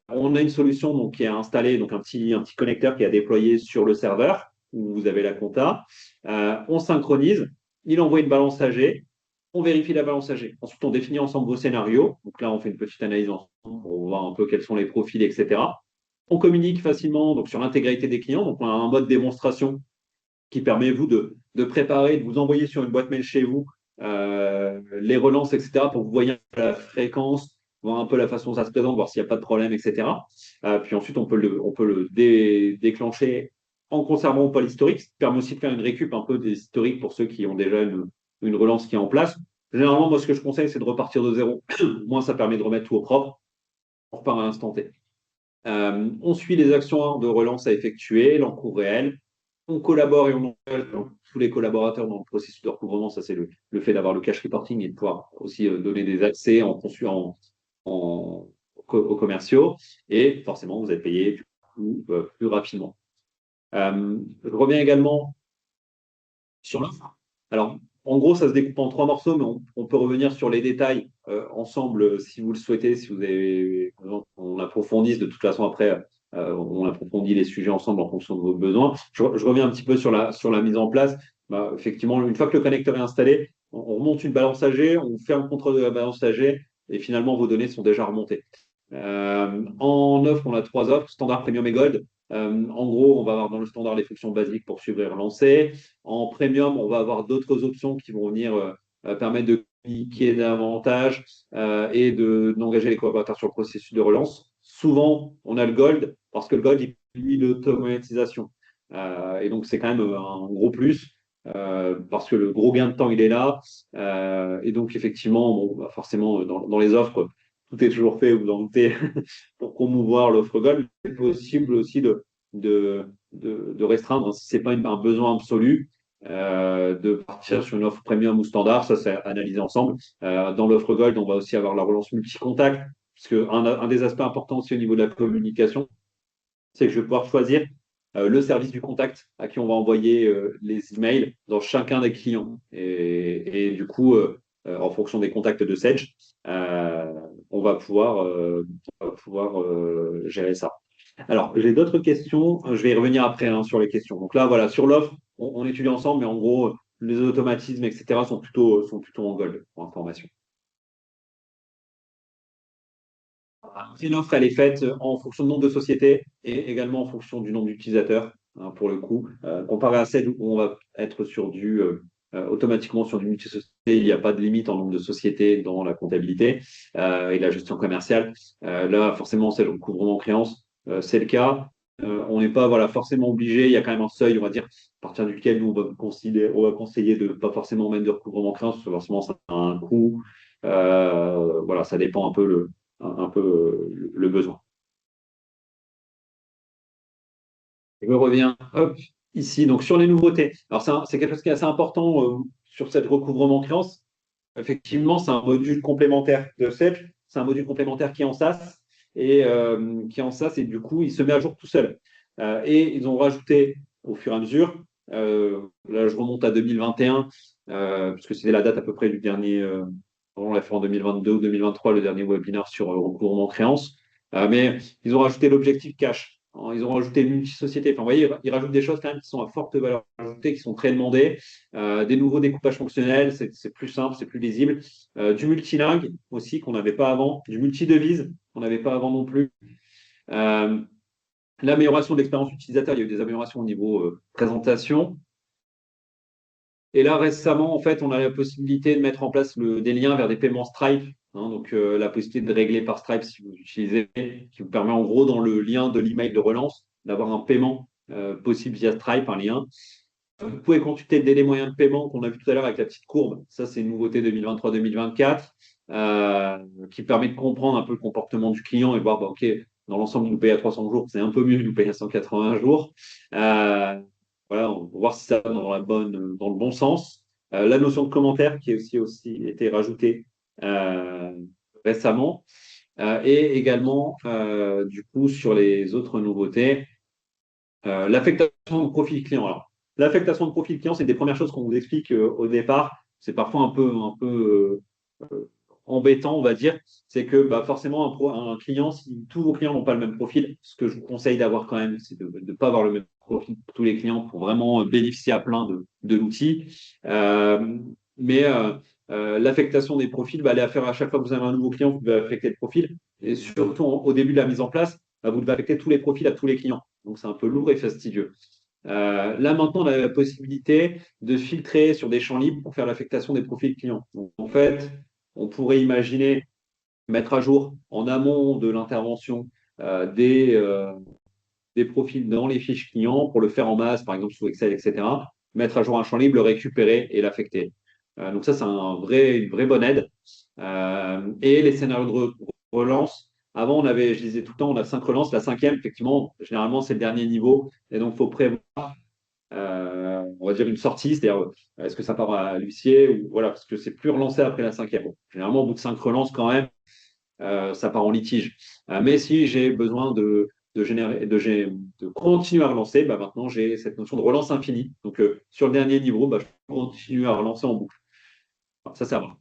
On a une solution donc, qui est installée, donc un petit connecteur qui est déployé sur le serveur où vous avez la compta. On synchronise. Il envoie une balance AG, on vérifie la balance AG. Ensuite, on définit ensemble vos scénarios. Donc là, on fait une petite analyse ensemble pour voir un peu quels sont les profils, etc. On communique facilement donc, sur l'intégralité des clients. Donc, on a un mode démonstration qui permet vous de préparer, de vous envoyer sur une boîte mail chez vous les relances, etc. pour que vous voyez la fréquence, voir un peu la façon dont ça se présente, voir s'il n'y a pas de problème, etc. Puis ensuite, on peut le déclencher en conservant pas l'historique. Ça permet aussi de faire une récup un peu des historiques pour ceux qui ont déjà une relance qui est en place. Généralement, moi, ce que je conseille, c'est de repartir de zéro. Moi, ça permet de remettre tout au propre. On repart à l'instant T. On suit les actions de relance à effectuer, l'encours réel. On collabore et on engage tous les collaborateurs dans le processus de recouvrement. Ça, c'est le fait d'avoir le cash reporting et de pouvoir aussi donner des accès aux commerciaux. Et forcément, vous êtes payé plus rapidement. Je reviens également sur l'offre. Alors, en gros, ça se découpe en trois morceaux, mais on peut revenir sur les détails ensemble si vous le souhaitez, si vous avez on approfondisse. De toute façon, après, on approfondit les sujets ensemble en fonction de vos besoins. Je reviens un petit peu sur sur la mise en place. Bah, effectivement, une fois que le connecteur est installé, on remonte une balance AG, on fait un contrôle de la balance AG et finalement, vos données sont déjà remontées. En offre, on a trois offres, standard, premium et gold. En gros, on va avoir dans le standard les fonctions basiques pour suivre et relancer. En premium, on va avoir d'autres options qui vont venir permettre de communiquer davantage d'engager les collaborateurs sur le processus de relance. Souvent, on a le gold parce que le gold, il permet l'automatisation. Et donc, c'est quand même un gros plus. Parce que le gros gain de temps, il est là. Et donc, effectivement, bon, bah, forcément, dans les offres, tout est toujours fait, vous en doutez, pour promouvoir l'offre Gold. C'est possible aussi de restreindre, hein, si ce n'est pas un besoin absolu, de partir sur une offre premium ou standard. Ça, c'est analysé ensemble. Dans l'offre Gold, on va aussi avoir la relance multi-contact, parce un des aspects importants aussi au niveau de la communication, c'est que je vais pouvoir choisir le service du contact à qui on va envoyer les emails dans chacun des clients. Et du coup, en fonction des contacts de Sedge, on va pouvoir gérer ça. Alors, j'ai d'autres questions. Je vais y revenir après hein, sur les questions. Donc là, voilà, sur l'offre, on étudie ensemble, mais en gros, les automatismes, etc., sont plutôt en gold pour information. Après, l'offre, elle est faite en fonction du nombre de sociétés et également en fonction du nombre d'utilisateurs, hein, pour le coup. Comparé à celle où on va être sur automatiquement sur du multi-société, il n'y a pas de limite en nombre de sociétés dans la comptabilité et la gestion commerciale. Là, forcément, c'est le recouvrement en créance, c'est le cas. On n'est pas voilà, forcément obligé, il y a quand même un seuil, on va dire, à partir duquel nous, on va conseiller de ne pas forcément mettre de recouvrement en créance, parce que forcément, ça a un coût. Voilà, ça dépend un peu le besoin. Je reviens hop, ici, donc sur les nouveautés. Alors, c'est quelque chose qui est assez important sur cette recouvrement créance. Effectivement, c'est un module complémentaire de Sedge. C'est un module complémentaire qui est en SaaS et du coup, il se met à jour tout seul. Et ils ont rajouté au fur et à mesure, là je remonte à 2021, puisque c'était la date à peu près du dernier, On l'a fait en 2022 ou 2023, le dernier webinaire sur recouvrement de créances. Mais ils ont rajouté l'objectif cash. Ils ont rajouté une multi-société. Enfin, vous voyez, ils rajoutent des choses quand même qui sont à forte valeur ajoutée, qui sont très demandées. Des nouveaux découpages fonctionnels, c'est plus simple, c'est plus lisible. Du multilingue aussi, qu'on n'avait pas avant. Du multi-devise, qu'on n'avait pas avant non plus. Euh, L'amélioration de l'expérience utilisateur, il y a eu des améliorations au niveau présentation. Et là, récemment, en fait, on a la possibilité de mettre en place des liens vers des paiements Stripe. Donc, la possibilité de régler par Stripe si vous utilisez, qui vous permet en gros, dans le lien de l'email de relance, d'avoir un paiement possible via Stripe, un lien. Vous pouvez consulter le délai moyen de paiement qu'on a vu tout à l'heure avec la petite courbe. Ça, c'est une nouveauté 2023-2024 qui permet de comprendre un peu le comportement du client et voir, bah, OK, dans l'ensemble, il nous paye à 300 jours, c'est un peu mieux, il nous paye à 180 jours. Voilà, on va voir si ça va dans le bon sens. La notion de commentaire qui a aussi été rajoutée euh, récemment. Et également, du coup, sur les autres nouveautés, l'affectation de profil client. Alors, l'affectation de profil client, c'est des premières choses qu'on vous explique au départ. C'est parfois un peu embêtant, on va dire. C'est que bah, forcément, un client, si tous vos clients n'ont pas le même profil, ce que je vous conseille d'avoir quand même, c'est de ne pas avoir le même profil pour tous les clients pour vraiment bénéficier à plein de l'outil. Mais l'affectation des profils, bah, allez à faire à chaque fois que vous avez un nouveau client, vous devez affecter le profil. Et surtout, au début de la mise en place, bah, vous devez affecter tous les profils à tous les clients. Donc, c'est un peu lourd et fastidieux. Là, maintenant, on a la possibilité de filtrer sur des champs libres pour faire l'affectation des profils clients. Donc, en fait, on pourrait imaginer mettre à jour en amont de l'intervention des profils dans les fiches clients pour le faire en masse, par exemple sous Excel, etc. Mettre à jour un champ libre, le récupérer et l'affecter. Donc ça, c'est une vraie bonne aide. Et les scénarios de relance, avant, je disais tout le temps, on a 5 relances. La cinquième, effectivement, généralement, c'est le dernier niveau. Et donc, il faut prévoir, on va dire, une sortie, c'est-à-dire, est-ce que ça part à l'huissier ou voilà, parce que c'est plus relancé après la cinquième. Bon, généralement, au bout de 5 relances, quand même, ça part en litige. Mais si j'ai besoin de continuer à relancer, bah, maintenant, j'ai cette notion de relance infinie. Donc, sur le dernier niveau, bah, je continue à relancer en boucle. Alors, ça va.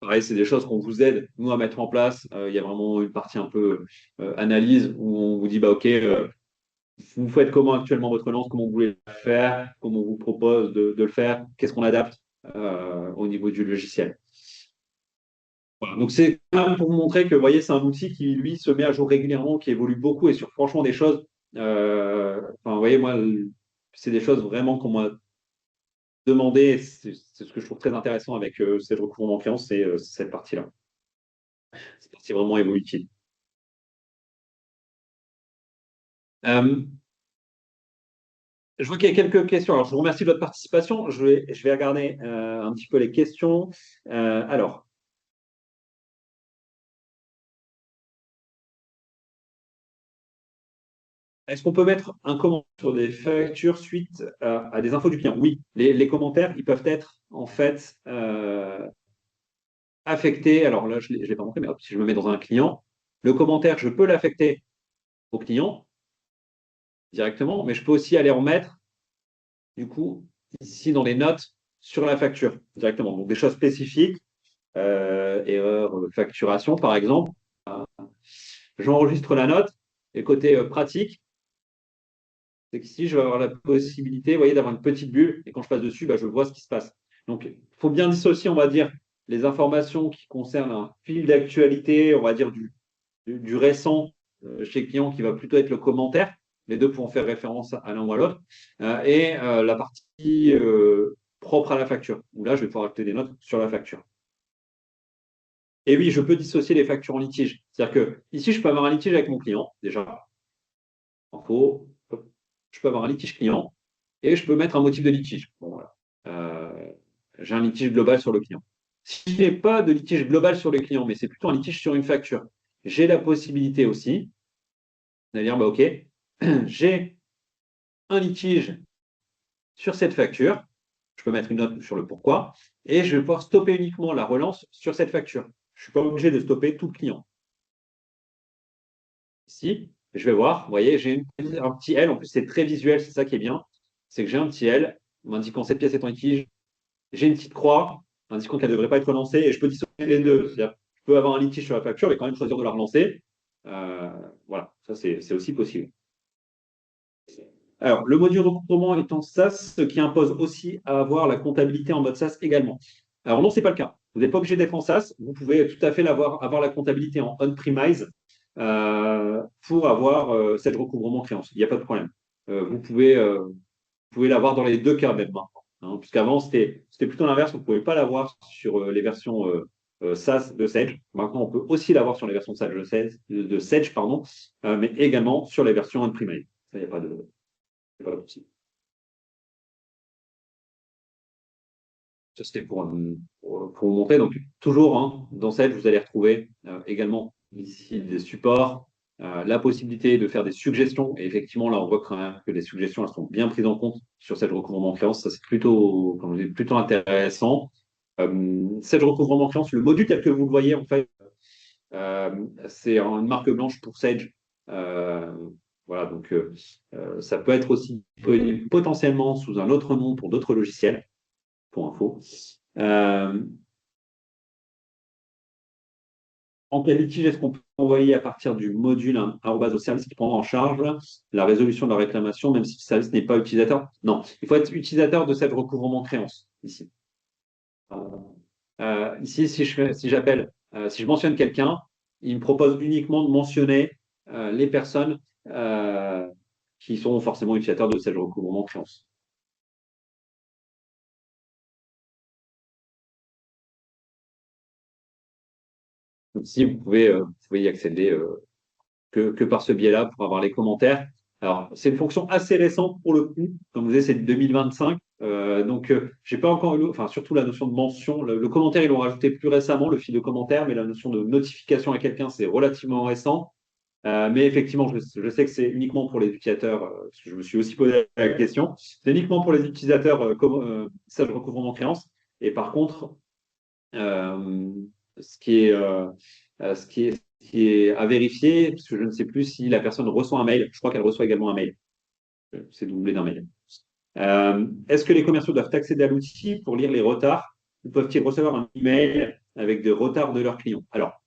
Pareil, c'est des choses qu'on vous aide, nous, à mettre en place. Il y a vraiment une partie un peu analyse où on vous dit, bah, OK, vous faites comment actuellement votre relance, comment vous voulez le faire, comment on vous propose de le faire, qu'est-ce qu'on adapte au niveau du logiciel. Voilà. Donc, c'est quand même pour vous montrer que, vous voyez, c'est un outil qui, lui, se met à jour régulièrement, qui évolue beaucoup et sur, franchement, des choses. Enfin, vous voyez, moi, c'est des choses vraiment qu'on m'a demandé. C'est ce que je trouve très intéressant avec cette recouvrement client, c'est cette partie-là. Cette partie vraiment évolutive. Euh, je vois qu'il y a quelques questions. Alors, je vous remercie de votre participation. Je vais regarder un petit peu les questions. Alors, est-ce qu'on peut mettre un commentaire sur des factures suite à des infos du client? Oui, les commentaires, ils peuvent être en fait affectés. Alors là, je ne l'ai pas montré, mais hop, si je me mets dans un client, le commentaire, je peux l'affecter au client directement, mais je peux aussi aller en mettre, du coup, ici dans les notes sur la facture directement. Donc des choses spécifiques, erreur, facturation par exemple. J'enregistre la note et côté pratique, c'est qu'ici, je vais avoir la possibilité, vous voyez, d'avoir une petite bulle et quand je passe dessus, bah, je vois ce qui se passe. Donc, il faut bien dissocier, on va dire, les informations qui concernent un fil d'actualité, on va dire du récent chez le client qui va plutôt être le commentaire, les deux pourront faire référence à l'un ou à l'autre, et la partie propre à la facture, où là, je vais pouvoir ajouter des notes sur la facture. Et oui, je peux dissocier les factures en litige. C'est-à-dire que ici, je peux avoir un litige avec mon client, déjà, info, je peux avoir un litige client et je peux mettre un motif de litige. Bon, voilà. J'ai un litige global sur le client. Si je n'ai pas de litige global sur le client, mais c'est plutôt un litige sur une facture, j'ai la possibilité aussi de dire, bah, OK, j'ai un litige sur cette facture, je peux mettre une note sur le pourquoi, et je vais pouvoir stopper uniquement la relance sur cette facture. Je ne suis pas obligé de stopper tout le client. Ici, je vais voir, vous voyez, j'ai un petit L, en plus c'est très visuel, c'est ça qui est bien, c'est que j'ai un petit L m'indiquant cette pièce est en litige, j'ai une petite croix, indiquant qu'elle ne devrait pas être relancée, et je peux dissocier les deux. C'est-à-dire, je peux avoir un litige sur la facture et quand même choisir de la relancer. Euh, voilà, ça c'est aussi possible. Alors, le module recouvrement étant SaaS, ce qui impose aussi à avoir la comptabilité en mode SaaS également. Alors non, ce n'est pas le cas. Vous n'êtes pas obligé d'être en SaaS. Vous pouvez tout à fait avoir la comptabilité en on-premise pour avoir cette recouvrement créance. Il n'y a pas de problème. Vous pouvez l'avoir dans les deux cas même maintenant. Hein, puisqu'avant, c'était plutôt l'inverse. Vous ne pouvez pas l'avoir sur les versions SaaS de Sage. Maintenant, on peut aussi l'avoir sur les versions SaaS de Sage, pardon, mais également sur les versions on-premise. Ça, il n'y a pas de, voilà, ça, c'était pour vous montrer. Donc, toujours, hein, dans Sage, vous allez retrouver également ici des supports, la possibilité de faire des suggestions. Et effectivement, là, on voit quand même que les suggestions, elles sont bien prises en compte sur Sage recouvrement créance. Ça, c'est plutôt, comme je dis, plutôt intéressant. Sage recouvrement créance, le module tel que vous le voyez, en fait, c'est une marque blanche pour Sage. Euh, voilà, donc ça peut être aussi potentiellement sous un autre nom pour d'autres logiciels pour info. Euh, en cas de litige, est-ce qu'on peut envoyer à partir du module un arrobase au service qui prend en charge la résolution de la réclamation, même si le service n'est pas utilisateur? Non, il faut être utilisateur de cette recouvrement créance ici. Ici, si j'appelle, si je mentionne quelqu'un, il me propose uniquement de mentionner les personnes qui sont forcément utilisateurs de cette recouvrement créance. Donc, ici, vous pouvez y accéder que par ce biais-là pour avoir les commentaires. Alors, c'est une fonction assez récente pour le coup. Comme vous disiez, c'est de 2025. Donc, j'ai pas encore eu, enfin, surtout la notion de mention. Le commentaire, ils l'ont rajouté plus récemment, le fil de commentaire, mais la notion de notification à quelqu'un, c'est relativement récent. Mais effectivement, je sais que c'est uniquement pour les utilisateurs, parce que je me suis aussi posé la question, c'est uniquement pour les utilisateurs Sage recouvrement créance. Et par contre, euh, ce qui est, ce qui est à vérifier, parce que je ne sais plus si la personne reçoit un mail. Je crois qu'elle reçoit également un mail. C'est doublé d'un mail. Est-ce que les commerciaux doivent accéder à l'outil pour lire les retards ou peuvent-ils recevoir un email avec des retards de leurs clients? Alors,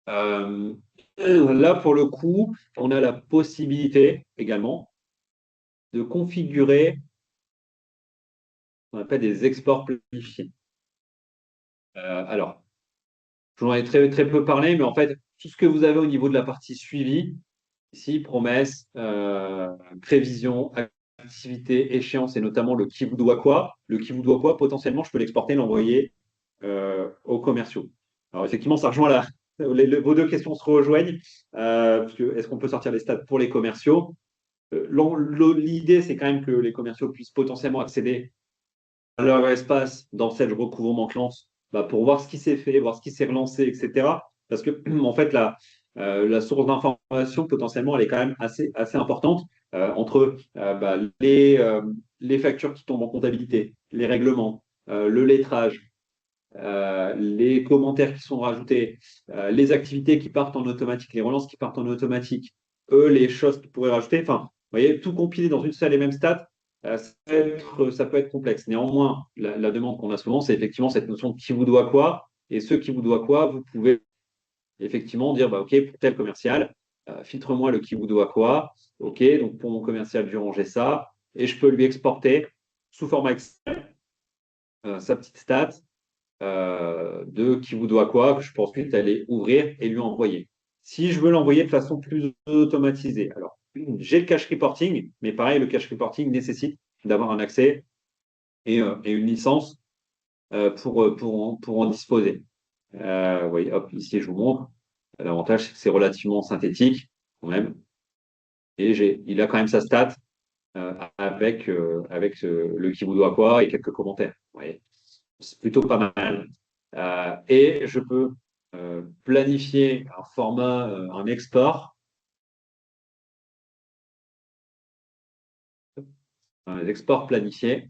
euh, là, pour le coup, on a la possibilité également de configurer ce qu'on appelle des exports planifiés. Alors, j'en ai très peu parlé, mais en fait, tout ce que vous avez au niveau de la partie suivi, ici, promesse, prévision, activité, échéance, et notamment le qui vous doit quoi. Le qui vous doit quoi, potentiellement, je peux l'exporter et l'envoyer aux commerciaux. Alors, effectivement, ça rejoint vos deux questions se rejoignent. Parce que est-ce qu'on peut sortir les stats pour les commerciaux? L'idée, c'est quand même que les commerciaux puissent potentiellement accéder à leur espace dans cette recouvrement client bah, pour voir ce qui s'est fait, voir ce qui s'est relancé, etc. Parce que, en fait, la source d'information, potentiellement, elle est quand même assez importante entre bah, les factures qui tombent en comptabilité, les règlements, le lettrage, les commentaires qui sont rajoutés, les activités qui partent en automatique, les relances qui partent en automatique, eux, les choses qu'ils pourraient rajouter. Enfin, vous voyez, tout compilé dans une seule et même stat, ça peut être complexe. Néanmoins, la demande qu'on a souvent, c'est effectivement cette notion de qui vous doit quoi. Et ce qui vous doit quoi, vous pouvez effectivement dire, bah, OK, pour tel commercial, filtre-moi le qui vous doit quoi. OK, donc pour mon commercial Durand, j'ai ça. Et je peux lui exporter sous format Excel sa petite stat de qui vous doit quoi, que je peux ensuite aller ouvrir et lui envoyer. Si je veux l'envoyer de façon plus automatisée, alors j'ai le cache reporting, mais pareil, le cache reporting nécessite d'avoir un accès et une licence pour en disposer. Oui, hop, ici je vous montre. L'avantage, c'est que c'est relativement synthétique quand même. Et il a quand même sa stat avec le qui vous doit quoi et quelques commentaires. Vous voyez. C'est plutôt pas mal. Et je peux planifier un format, un export, un export planifié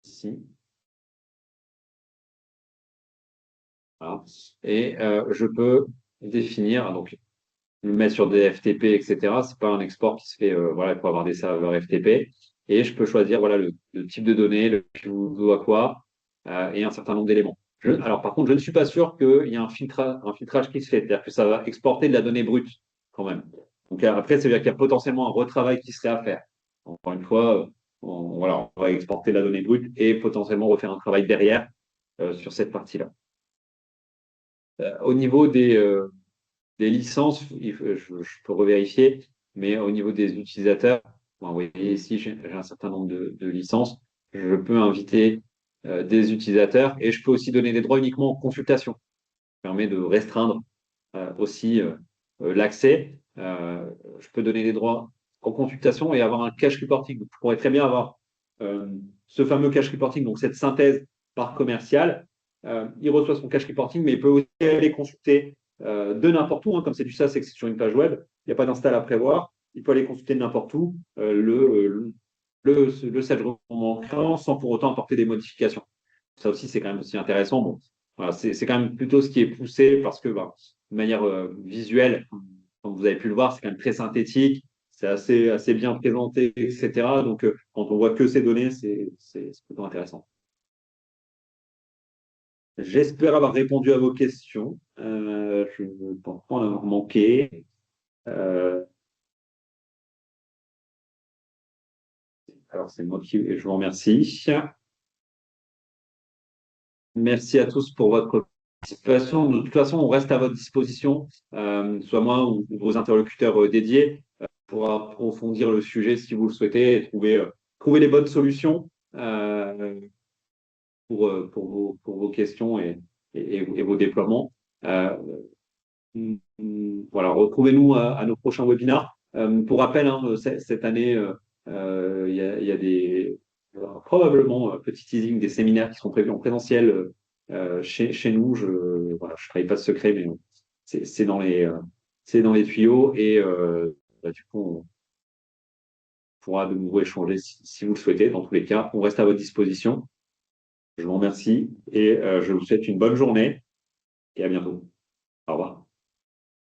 ici. Voilà. Et je peux définir, donc le mettre sur des FTP, etc. C'est pas un export qui se fait, voilà, il faut avoir des serveurs FTP. Et je peux choisir voilà, le type de données, le qui vous doit quoi. et un certain nombre d'éléments. Alors, par contre, je ne suis pas sûr qu'il y ait un filtrage qui se fait, c'est-à-dire que ça va exporter de la donnée brute quand même. Donc après, ça veut dire qu'il y a potentiellement un retravail qui serait à faire. Encore une fois, voilà, on va exporter la donnée brute et potentiellement refaire un travail derrière sur cette partie-là. Au niveau des licences, je peux revérifier, mais au niveau des utilisateurs, bon, vous voyez ici, j'ai un certain nombre de licences. Je peux inviter des utilisateurs et je peux aussi donner des droits uniquement en consultation. Ça permet de restreindre aussi l'accès. Je peux donner des droits en consultation et avoir un cache reporting. Donc, je pourrais très bien avoir euh, ce fameux cache reporting, donc cette synthèse par commercial. Il reçoit son cache reporting, mais il peut aussi aller consulter de n'importe où, hein, comme c'est du SaaS et que c'est sur une page web, il n'y a pas d'install à prévoir. Il peut aller consulter de n'importe où le sage manquant sans pour autant apporter des modifications. Ça aussi, c'est quand même aussi intéressant. Bon, voilà, c'est quand même plutôt ce qui est poussé parce que bah, de manière visuelle, comme vous avez pu le voir, c'est quand même très synthétique, c'est assez bien présenté, etc. Donc, quand on voit que ces données, c'est plutôt intéressant. J'espère avoir répondu à vos questions. Je ne pense pas en avoir manqué. Euh, alors, c'est moi qui je vous remercie. Merci à tous pour votre participation. De toute façon, on reste à votre disposition, soit moi ou vos interlocuteurs dédiés, pour approfondir le sujet si vous le souhaitez et trouver les bonnes solutions pour vos questions et vos déploiements. Euh, voilà, retrouvez-nous à nos prochains webinars. Pour rappel, hein, cette année, il y a probablement petit teasing des séminaires qui sont prévus en présentiel chez nous. Voilà, je ne trahis pas de secret, mais c'est c'est dans les tuyaux et bah, du coup, on pourra de nouveau échanger si vous le souhaitez. Dans tous les cas, on reste à votre disposition. Je vous remercie et je vous souhaite une bonne journée et à bientôt. Au revoir.